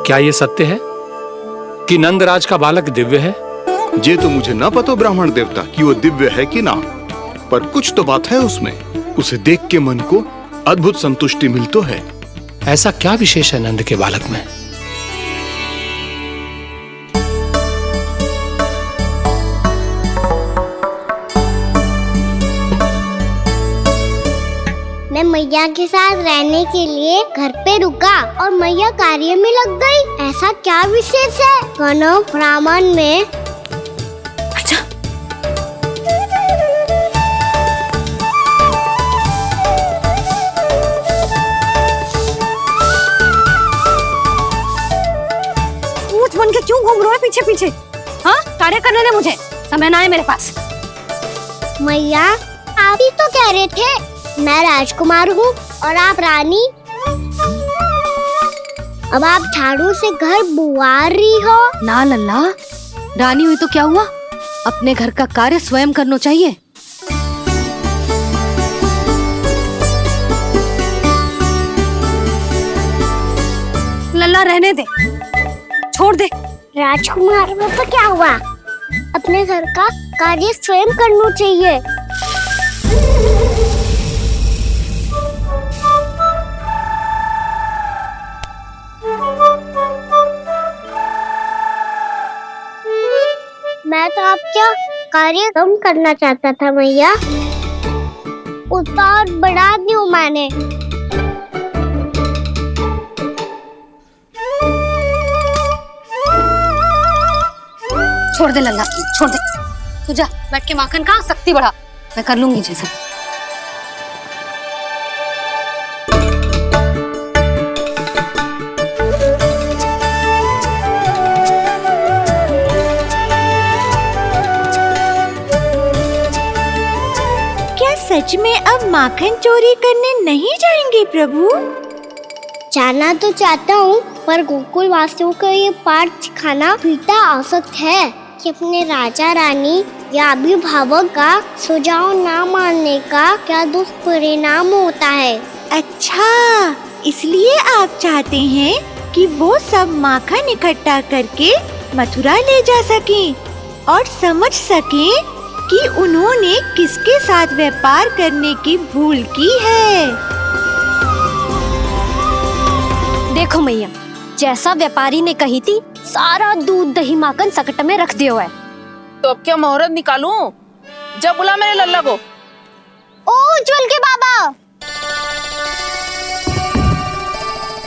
क्या ये सत्य है कि नंदराज का बालक दिव्य है? ये तो मुझे ना पता ब्राह्मण देवता कि वो दिव्य है कि ना, पर कुछ तो बात है उसमें। उसे देख के मन को अद्भुत संतुष्टि मिल तो है। ऐसा क्या विशेष है नंद के बालक में? मैं मैया के साथ रहने के लिए घर पे रुका और मैया कार्य में लग गई। ऐसा क्या विशेष है गणव ब्राह्मण में? बन के क्यों घूम रहे हो पीछे पीछे? हाँ, कार्य करने दे मुझे, समय ना है मेरे पास। मैया, आप ही तो कह रहे थे मैं राजकुमार हूँ और आप रानी। अब आप झाड़ू से घर बुआर रही हो। ना लल्ला, रानी हुई तो क्या हुआ, अपने घर का कार्य स्वयं करना चाहिए। लल्ला रहने दे, छोड़ दे। राजकुमार में तो क्या हुआ, अपने घर का कार्य स्वयं करना चाहिए। मैं तो आपका कार्य कम करना चाहता था मैया, उतना और बढ़ा दूं मैंने। छोड़ दे लल्ला, छोड़ दे। तू जा बैठ के माखन खा, शक्ति बढ़ा, मैं कर लूंगी जैसे। क्या सच में अब माखन चोरी करने नहीं जाएंगे प्रभु? जाना तो चाहता हूँ, पर गोकुल वासियों को ये पाठ सिखाना पिता आवश्यक है कि अपने राजा रानी या अभिभावक का सुझाव ना मानने का क्या दुष्परिणाम होता है। अच्छा, इसलिए आप चाहते हैं कि वो सब माखन इकट्ठा करके मथुरा ले जा सकें और समझ सकें कि उन्होंने किसके साथ व्यापार करने की भूल की है। देखो मैया, जैसा व्यापारी ने कही थी, सारा दूध दही माखन सकट में रख दिया है। तो अब क्या मुहूर्त निकालूं? जब बुला मेरे लल्ला को। ओ उज्जवल के बाबा,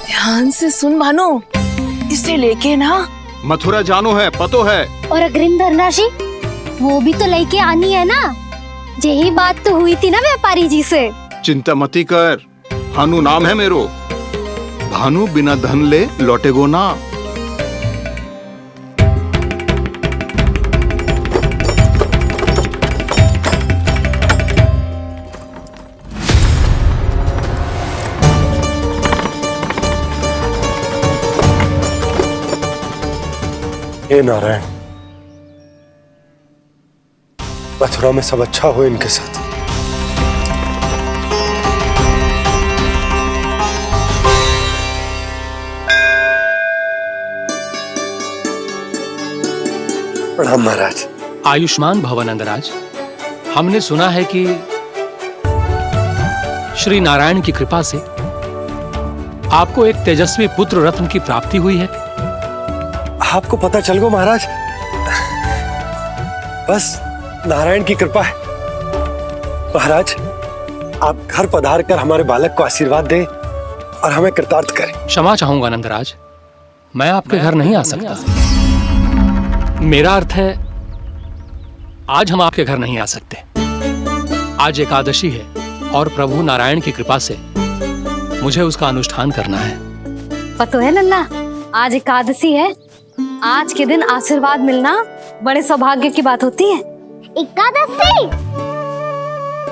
ध्यान से सुन भानु, इसे लेके ना मथुरा जानो है, पतो है। और अग्रिम धनराशि वो भी तो लेके आनी है ना। यही बात तो हुई थी ना व्यापारी जी से। चिंता मती कर, भानु नाम है मेरो। भानु बिना धन ले लौटेगो ना। हे नारायण, मथुरा में सब अच्छा हो इनके साथ। प्रणाम महाराज। आयुष्मान भव नंदराज। हमने सुना है कि श्री नारायण की कृपा से आपको एक तेजस्वी पुत्र रत्न की प्राप्ति हुई है। आपको पता चल गो महाराज, बस नारायण की कृपा है। महाराज, आप घर पधार कर हमारे बालक को आशीर्वाद दें और हमें कृतार्थ करें। क्षमा चाहूंगा नंदराज, मैं आपके घर नहीं आ सकता। मेरा अर्थ है आज हम आपके घर नहीं आ सकते। आज एकादशी है और प्रभु नारायण की कृपा से मुझे उसका अनुष्ठान करना है। पता है लल्ला, आज एकादशी है। आज के दिन आशीर्वाद मिलना बड़े सौभाग्य की बात होती है। एकादशी,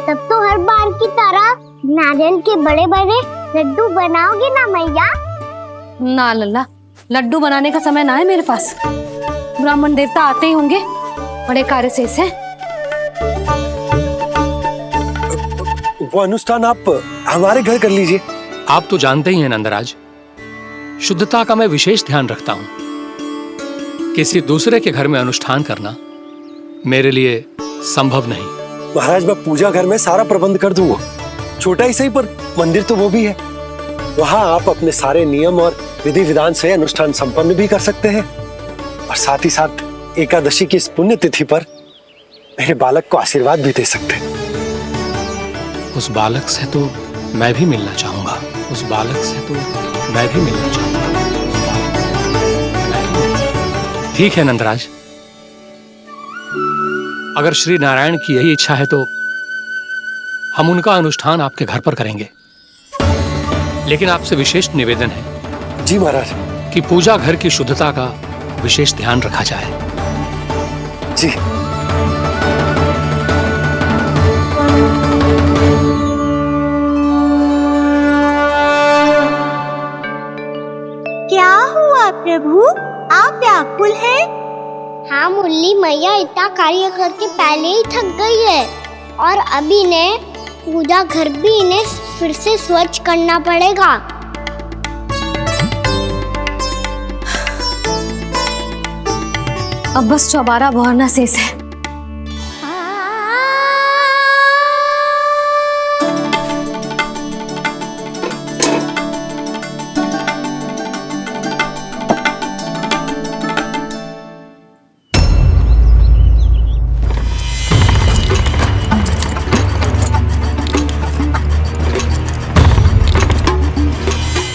तब तो हर बार की तरह नारियल के बड़े बड़े लड्डू बनाओगे ना मैया? ना लल्ला, लड्डू बनाने का समय ना है मेरे पास। ब्राह्मण देवता आते ही होंगे, बड़े कार्य शेष हैं। वो अनुष्ठान आप हमारे घर कर लीजिए। आप तो जानते ही हैं नंदराज, शुद्धता का मैं विशेष ध्यान रखता हूं। किसी दूसरे के घर में अनुष्ठान करना मेरे लिए संभव नहीं। महाराज, मैं पूजा घर में सारा प्रबंध कर दूंगा। छोटा ही सही, पर मंदिर तो वो भी है। वहां आप अपने सारे नियम और विधि विधान से अनुष्ठान संपन्न भी कर सकते हैं और साथ ही साथ एकादशी की इस पुण्य तिथि पर मेरे बालक को आशीर्वाद भी दे सकते हैं। उस बालक से तो मैं भी मिलना चाहूंगा। उस बालक से तो मैं भी मिलना चाहूंगा। ठीक है नंदराज, अगर श्री नारायण की यही इच्छा है तो हम उनका अनुष्ठान आपके घर पर करेंगे। लेकिन आपसे विशेष निवेदन है जी महाराज, कि पूजा घर की शुद्धता का विशेष ध्यान रखा जाए। जी। क्या हुआ प्रभु, आप व्याकुल हैं? हाँ मुरली मैया इतना कार्य करके पहले ही थक गई है और अभी इन्हें पूजा घर भी इन्हें फिर से स्वच्छ करना पड़ेगा। अब बस चौबारा बहारना शेष है।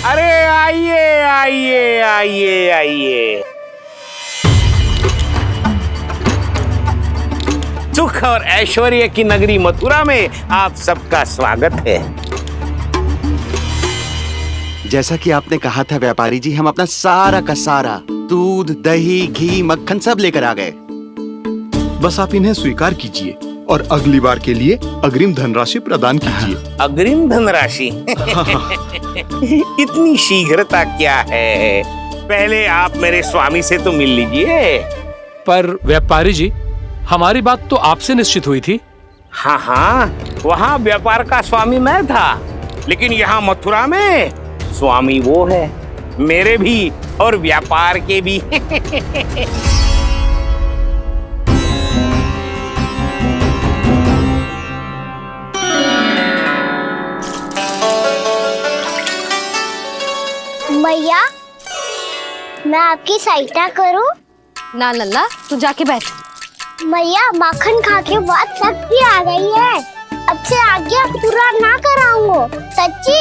अरे आइए आइए आइए आइए, सुख और ऐश्वर्य की नगरी मथुरा में आप सबका स्वागत है। जैसा कि आपने कहा था व्यापारी जी, हम अपना सारा का सारा दूध, दही, घी, मक्खन सब लेकर आ गए। बस आप इन्हें स्वीकार कीजिए और अगली बार के लिए अग्रिम धनराशि प्रदान कीजिए। अग्रिम धनराशि? इतनी शीघ्रता क्या है? पहले आप मेरे स्वामी से तो मिल लीजिए। पर व्यापारी जी, हमारी बात तो आपसे निश्चित हुई थी। हाँ हाँ, वहाँ व्यापार का स्वामी मैं था, लेकिन यहाँ मथुरा में स्वामी वो है, मेरे भी और व्यापार के भी। मैया, मैं आपकी सहायता करूं? ना लल्ला, तू जाके बैठ। मैया, माखन खा के बहुत शक्ति आ गई है। अब से आगे पूरा ना कराऊंगा, सच्ची।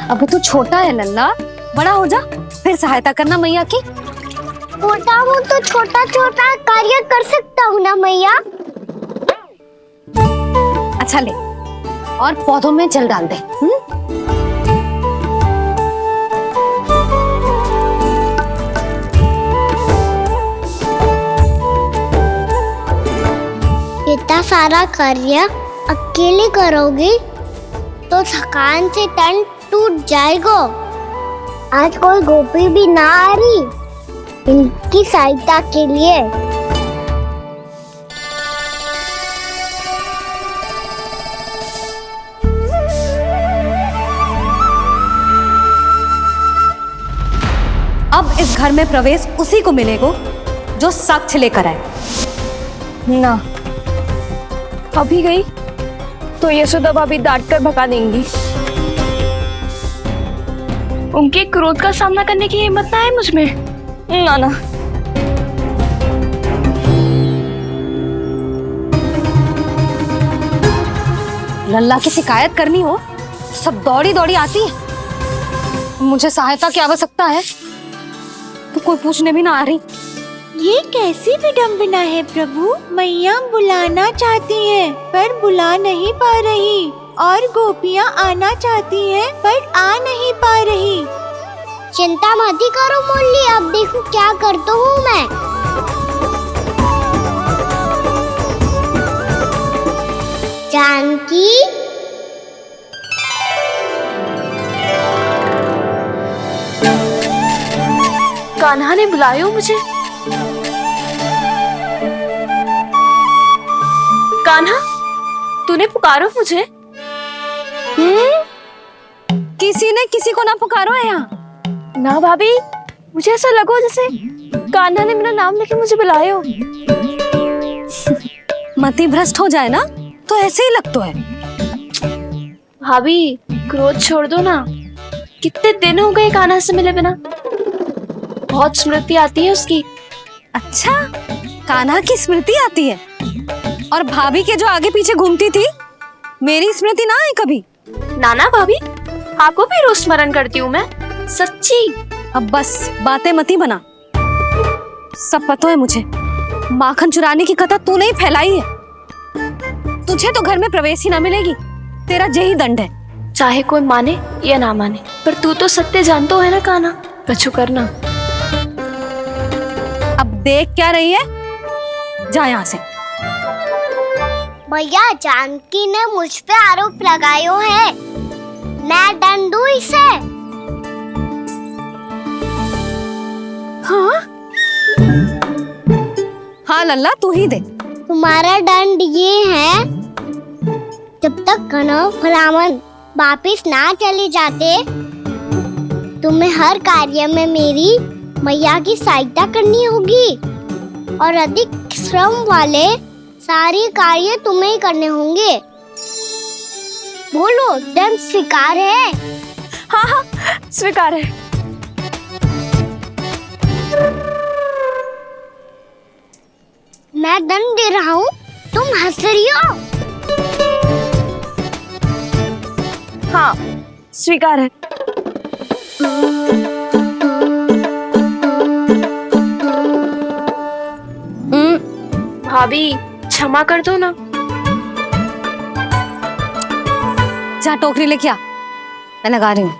अब तू छोटा है लल्ला, बड़ा हो जा फिर सहायता करना मैया की। छोटा हूँ तो छोटा छोटा कार्य कर सकता हूँ ना मैया। अच्छा ले, और पौधों में जल डाल दे। इतना सारा कार्य अकेले करोगी तो थकान से तन टूट जाएगा। आज कोई गोपी भी ना आ रही इनकी सहायता के लिए। अब इस घर में प्रवेश उसी को मिलेगा जो साक्ष्य लेकर आए। ना, अभी गई तो यशोदा भाभी डांट कर भगा देंगी। उनके क्रोध का सामना करने की हिम्मत ना है मुझ में। ना ना, लल्ला की शिकायत करनी हो सब दौड़ी दौड़ी आती है। मुझे सहायता की आवश्यकता है तो कोई पूछने भी ना आ रही। ये कैसी विडंबना है प्रभु। मैया बुलाना चाहती हैं पर बुला नहीं पा रही, और गोपियाँ आना चाहती हैं पर आ नहीं पा रही। चिंता मत ही करो मुरली, अब देखो क्या करता हूँ मैं। जानकी, कान्हा ने बुलायो मुझे। कान्हा, तूने पुकारो मुझे। किसी ने किसी को ना पुकारो है यहाँ। ना भाभी, मुझे ऐसा लगो जैसे कान्हा ने मेरा नाम लेके मुझे बुलायो। मति भ्रष्ट हो जाए ना तो ऐसे ही लगता है। भाभी, क्रोध छोड़ दो ना। कितने दिन हो गए कान्हा से मिले बिना। बहुत स्मृति आती है उसकी। अच्छा, कान्हा की स्मृति आती है? और भाभी के जो आगे पीछे घूमती थी, मेरी स्मृति ना है कभी? नाना भाभी, आपको भी रोज स्मरण करती हूँ मैं, सच्ची। अब बस बातें मत ही बना। सब पता है मुझे। माखन चुराने की कथा तूने ही फैलाई है। तुझे तो घर में प्रवेश ही ना मिलेगी। तेरा यही दंड है। चाहे कोई माने या ना माने, पर तू तो सत्य जानतो है ना कान्हा। कछु करना। अब देख क्या रही है, जा यहाँ से। भैया, जानकी ने मुझ पे आरोप लगायो है, मैं दंड दूं इसे। हाँ हाँ लल्ला, तू ही दे। तुम्हारा दंड ये है, जब तक कनव ब्राह्मण वापिस ना चले जाते, तुम्हें हर कार्य में मेरी मैया की सहायता करनी होगी, और अधिक श्रम वाले सारे कार्य तुम्हें ही करने होंगे। बोलो, दंड स्वीकार है? हाँ हाँ, स्वीकार है। मैं दंड दे रहा हूँ, तुम हंस रही हो? हाँ, स्वीकार है। भाभी, क्षमा कर दो ना। जा टोकरी लेके आ, मैं लगा रही हूँ।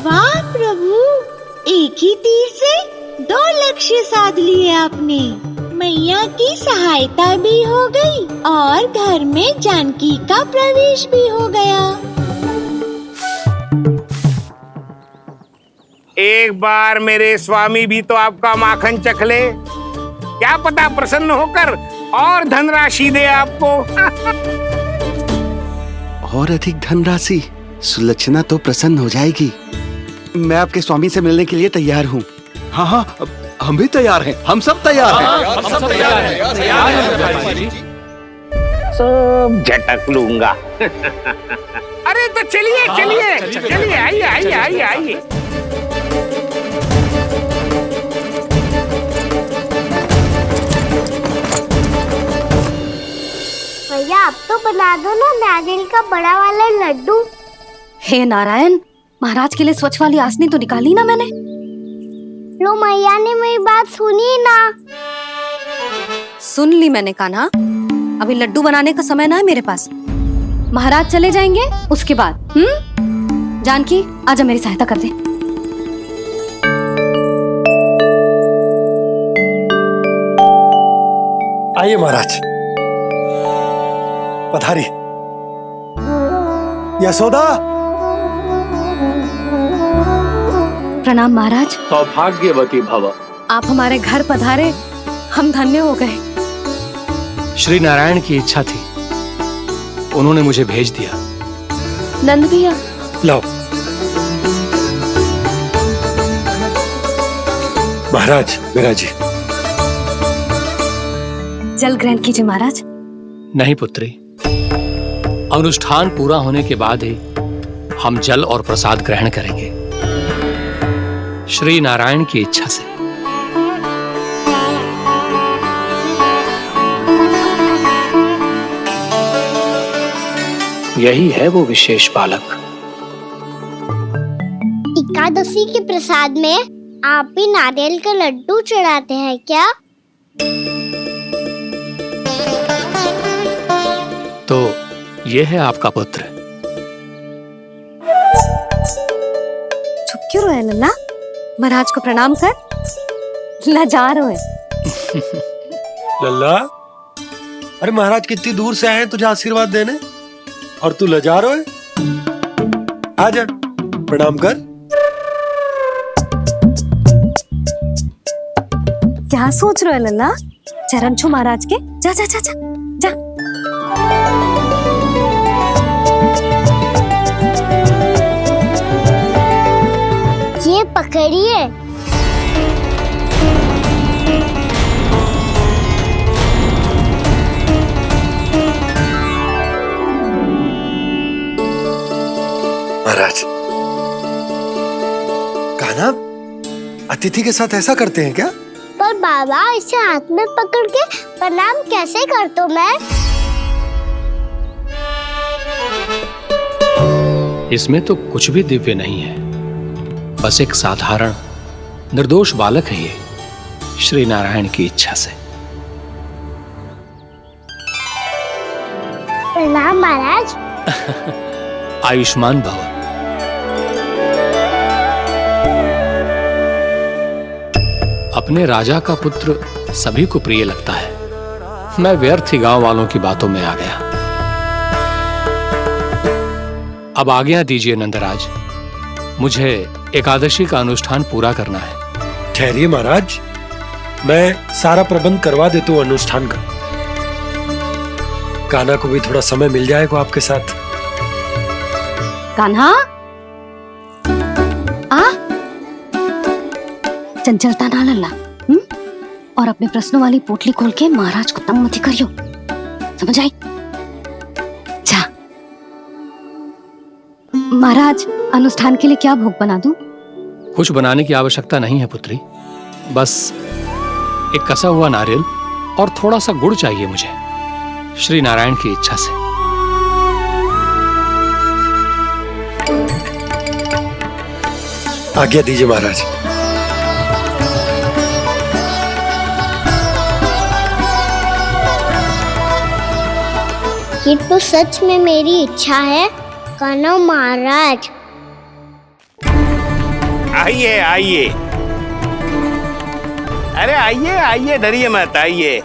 वाह प्रभु, एक ही तीर से 2 लक्ष्य साध लिए आपने। मैया की सहायता भी हो गई और घर में जानकी का प्रवेश भी हो गया। एक बार मेरे स्वामी भी तो आपका माखन चख ले, क्या पता प्रसन्न होकर और धनराशि दे आपको। और अधिक धनराशि? सुलक्षणा तो प्रसन्न हो जाएगी। मैं आपके स्वामी से मिलने के लिए तैयार हूँ। हाँ हाँ, हम भी तैयार हैं। हम सब तैयार हैं। हम सब तैयार हैं। सब झटक लूंगा। अरे तो चलिए चलिए चलिए, आइए आइए आइए आइए। भैया, आप तो बना दो ना नारियल का बड़ा वाला लड्डू। हे नारायण, महाराज के लिए स्वच्छ वाली आसनी तो निकाली ना मैंने। लो, मैया ने मेरी बात सुनी ना। सुन ली मैंने कान्हा। अभी लड्डू बनाने का समय ना है मेरे पास। महाराज चले जाएंगे उसके बाद। जानकी, आजा मेरी सहायता कर दे। आइए महाराज, पधारी। यशोदा। प्रणाम महाराज। सौभाग्यवती भव। आप हमारे घर पधारे, हम धन्य हो गए। श्री नारायण की इच्छा थी, उन्होंने मुझे भेज दिया। नंद भैया, लाओ। महाराज, मेरा जी। जल ग्रहण कीजिए महाराज। नहीं पुत्री, अनुष्ठान पूरा होने के बाद ही हम जल और प्रसाद ग्रहण करेंगे। श्री नारायण की इच्छा से। यही है वो विशेष बालक। एकादशी के प्रसाद में आप भी नारियल का लड्डू चढ़ाते हैं क्या? तो ये है आपका पुत्र। चुप क्यों रहे लल्ला? महाराज को प्रणाम कर। लाजा रहे लल्ला, अरे महाराज कितनी दूर से आए हैं तुझे आशीर्वाद देने और तू लजा रहा है? आजा प्रणाम कर। क्या सोच रहे हो लल्ला? चरण छू महाराज के। जा जा जा जा जा। ये पकड़िए। महाराज, कान्हा अतिथि के साथ ऐसा करते हैं क्या? पर बाबा, इसे हाथ में पकड़ के प्रणाम कैसे करता हूँ मैं? इसमें तो कुछ भी दिव्य नहीं है, बस एक साधारण निर्दोष बालक है ये, श्री नारायण की इच्छा से। प्रणाम महाराज। आयुष्मान भव। अपने राजा का पुत्र सभी को प्रिय लगता है। मैं व्यर्थ ही गांव वालों की बातों में आ गया। अब आज्ञा दीजिए नंदराज, मुझे एकादशी का अनुष्ठान पूरा करना है। ठहरिए महाराज, मैं सारा प्रबंध करवा देता हूँ अनुष्ठान का। कान्हा को भी थोड़ा समय मिल जाएगा आपके साथ। कान्हा, आ चंचलता ना लल्ला। और अपने प्रश्नों वाली पोटली खोल के महाराज को तंग मत करियो, समझ आई? जा। महाराज, अनुष्ठान के लिए क्या भोग बना दूं? कुछ बनाने की आवश्यकता नहीं है पुत्री, बस एक कसा हुआ नारियल और थोड़ा सा गुड़ चाहिए मुझे, श्री नारायण की इच्छा से। आज्ञा दीजिए महाराज। ये तो सच में मेरी इच्छा है कान्हा महाराज। आइए आइए, अरे आइए आइए, डरिए मत, आइए।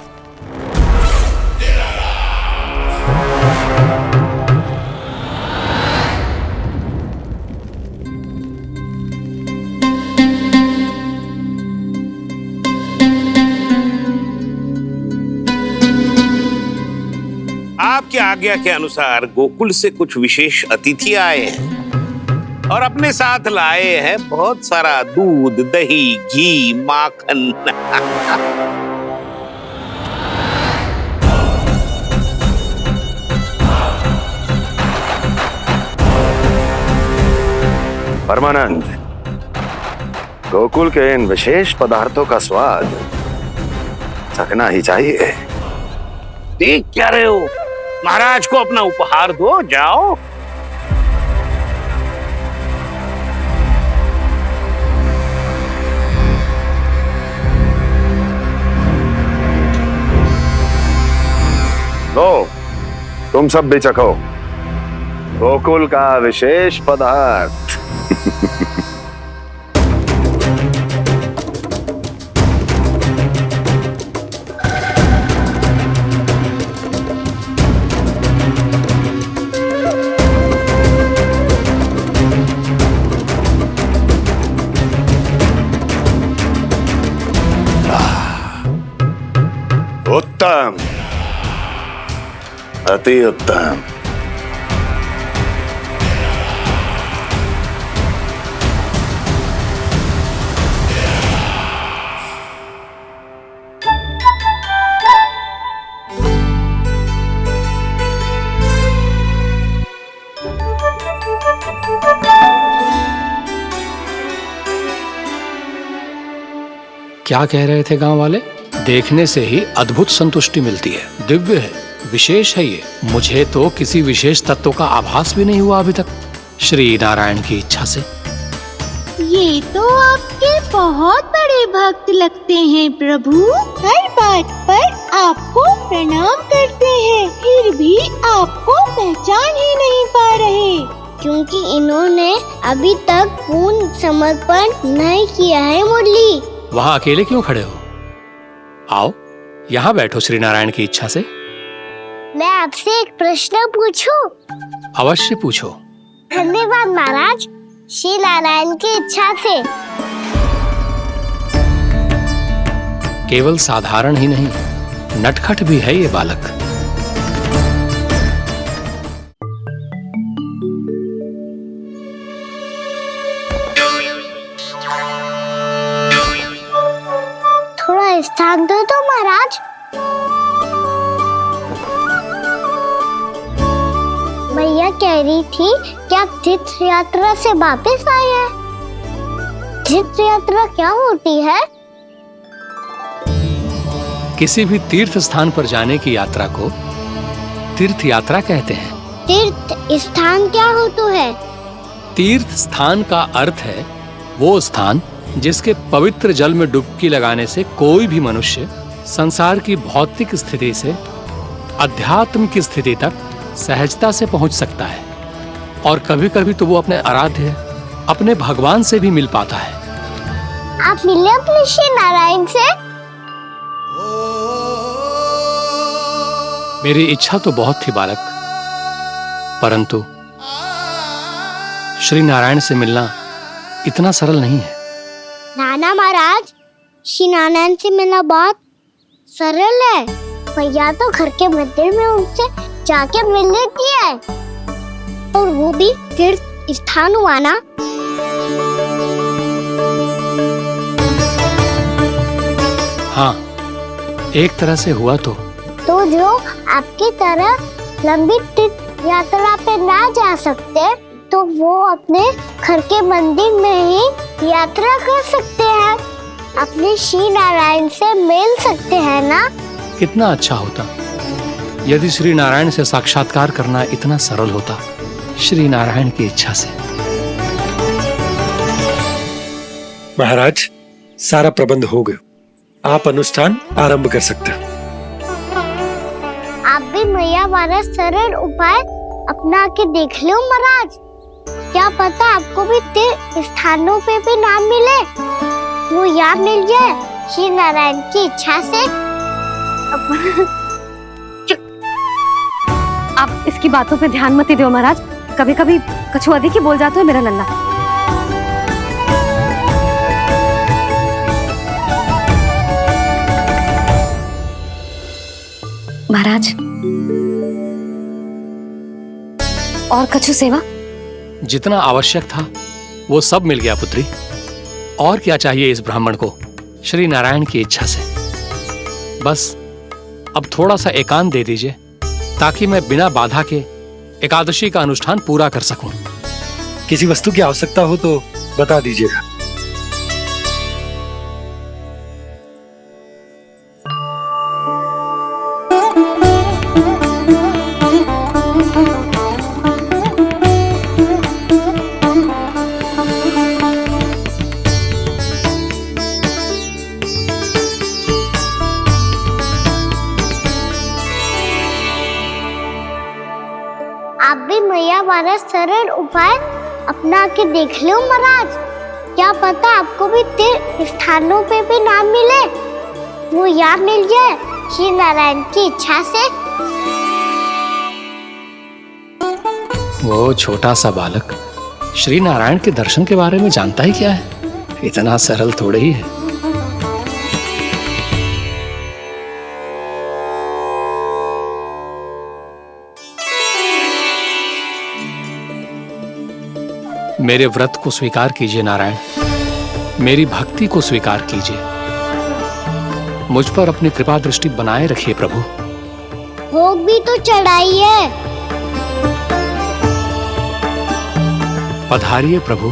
आपकी आज्ञा के अनुसार गोकुल से कुछ विशेष अतिथि आए हैं और अपने साथ लाए हैं बहुत सारा दूध, दही, घी, माखन। परमानंद, गोकुल के इन विशेष पदार्थों का स्वाद चखना ही चाहिए। देख क्या रहे हो? महाराज को अपना उपहार दो, जाओ। लो, तुम सब भी चखो गोकुल का विशेष पदार्थ। उत्तम, अति उत्तम। क्या कह रहे थे गांव वाले? देखने से ही अद्भुत संतुष्टि मिलती है, दिव्य है, विशेष है ये। मुझे तो किसी विशेष तत्व का आभास भी नहीं हुआ अभी तक, श्री नारायण की इच्छा से। ये तो आपके बहुत बड़े भक्त लगते हैं प्रभु। हर बात पर आपको प्रणाम करते हैं, फिर भी आपको पहचान ही नहीं पा रहे। क्योंकि इन्होंने अभी तक पूर्ण समर्पण नहीं किया है मुरली। वहाँ अकेले क्यों खड़े हो? आओ यहाँ बैठो श्री नारायण की इच्छा से। मैं आपसे एक प्रश्न पूछूं? अवश्य पूछो। धन्यवाद महाराज, श्री नारायण की इच्छा से। केवल साधारण ही नहीं, नटखट भी है ये बालक। थोड़ा स्थान दो तो महाराज। मैया कह रही थी कि आप तीर्थ यात्रा से वापस आए हैं। तीर्थ यात्रा क्या होती है? किसी भी तीर्थ स्थान पर जाने की यात्रा को तीर्थ यात्रा कहते हैं। तीर्थ स्थान क्या हो तो है? तीर्थ स्थान का अर्थ है वो स्थान जिसके पवित्र जल में डुबकी लगाने से कोई भी मनुष्य संसार की भौतिक स्थिति से अध्यात्म की स्थिति तक सहजता से पहुंच सकता है, और कभी कभी तो वो अपने आराध्य, अपने भगवान से भी मिल पाता है। आप मिले अपने श्री नारायण से? मेरी इच्छा तो बहुत थी बालक, परंतु श्री नारायण से मिलना इतना सरल नहीं है। नाना महाराज, श्री नारायण से मिलना बहुत सरल है। भैया तो घर के मंदिर में उनसे जाके मिल लेती है, और वो भी तीर्थ स्थान हुआ ना। हाँ, एक तरह से हुआ तो जो आपकी तरह लंबी तीर्थ यात्रा पे ना जा सकते, तो वो अपने घर के मंदिर में ही यात्रा कर सकते हैं, अपने श्री नारायण से मिल सकते हैं ना। कितना अच्छा होता यदि श्री नारायण से साक्षात्कार करना इतना सरल होता, श्री नारायण की इच्छा से। महाराज, सारा प्रबंध हो गया, आप अनुष्ठान आरंभ कर सकते हैं। आप भी मैया वाला सरल उपाय अपना के देख लो महाराज। क्या पता आपको भी तीर्थ स्थानों पे भी नाम मिले, वो याद मिल जाए श्री नारायण की इच्छा से। आप इसकी बातों पे ध्यान मत दो महाराज, कभी कभी कछुआ देखी बोल जाता है मेरा लल्ला। महाराज, और कछु सेवा? जितना आवश्यक था वो सब मिल गया पुत्री। और क्या चाहिए इस ब्राह्मण को श्री नारायण की इच्छा से? बस अब थोड़ा सा एकांत दे दीजिए, ताकि मैं बिना बाधा के एकादशी का अनुष्ठान पूरा कर सकूं। किसी वस्तु की आवश्यकता हो तो बता दीजिएगा। आप भी मैया वाला सरल उपाय अपना के देख लो महाराज। क्या पता आपको भी तीर्थ स्थानों पे भी नाम मिले, वो याद मिल जाए श्री नारायण की इच्छा से। वो छोटा सा बालक श्री नारायण के दर्शन के बारे में जानता ही क्या है? इतना सरल थोड़े ही है। मेरे व्रत को स्वीकार कीजिए नारायण, मेरी भक्ति को स्वीकार कीजिए, मुझ पर अपनी कृपा दृष्टि बनाए रखिए प्रभु। भोग भी तो चढ़ाइए। पधारिए प्रभु,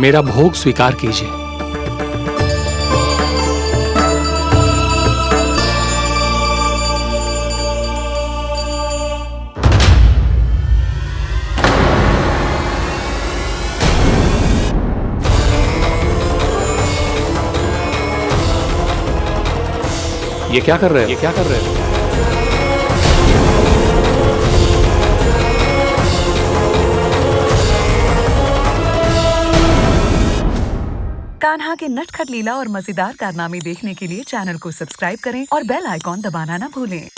मेरा भोग स्वीकार कीजिए। ये क्या कर रहे हैं? ये क्या कर रहे हैं? कान्हा के नटखट लीला और मजेदार कारनामे देखने के लिए चैनल को सब्सक्राइब करें और बेल आइकॉन दबाना ना भूलें।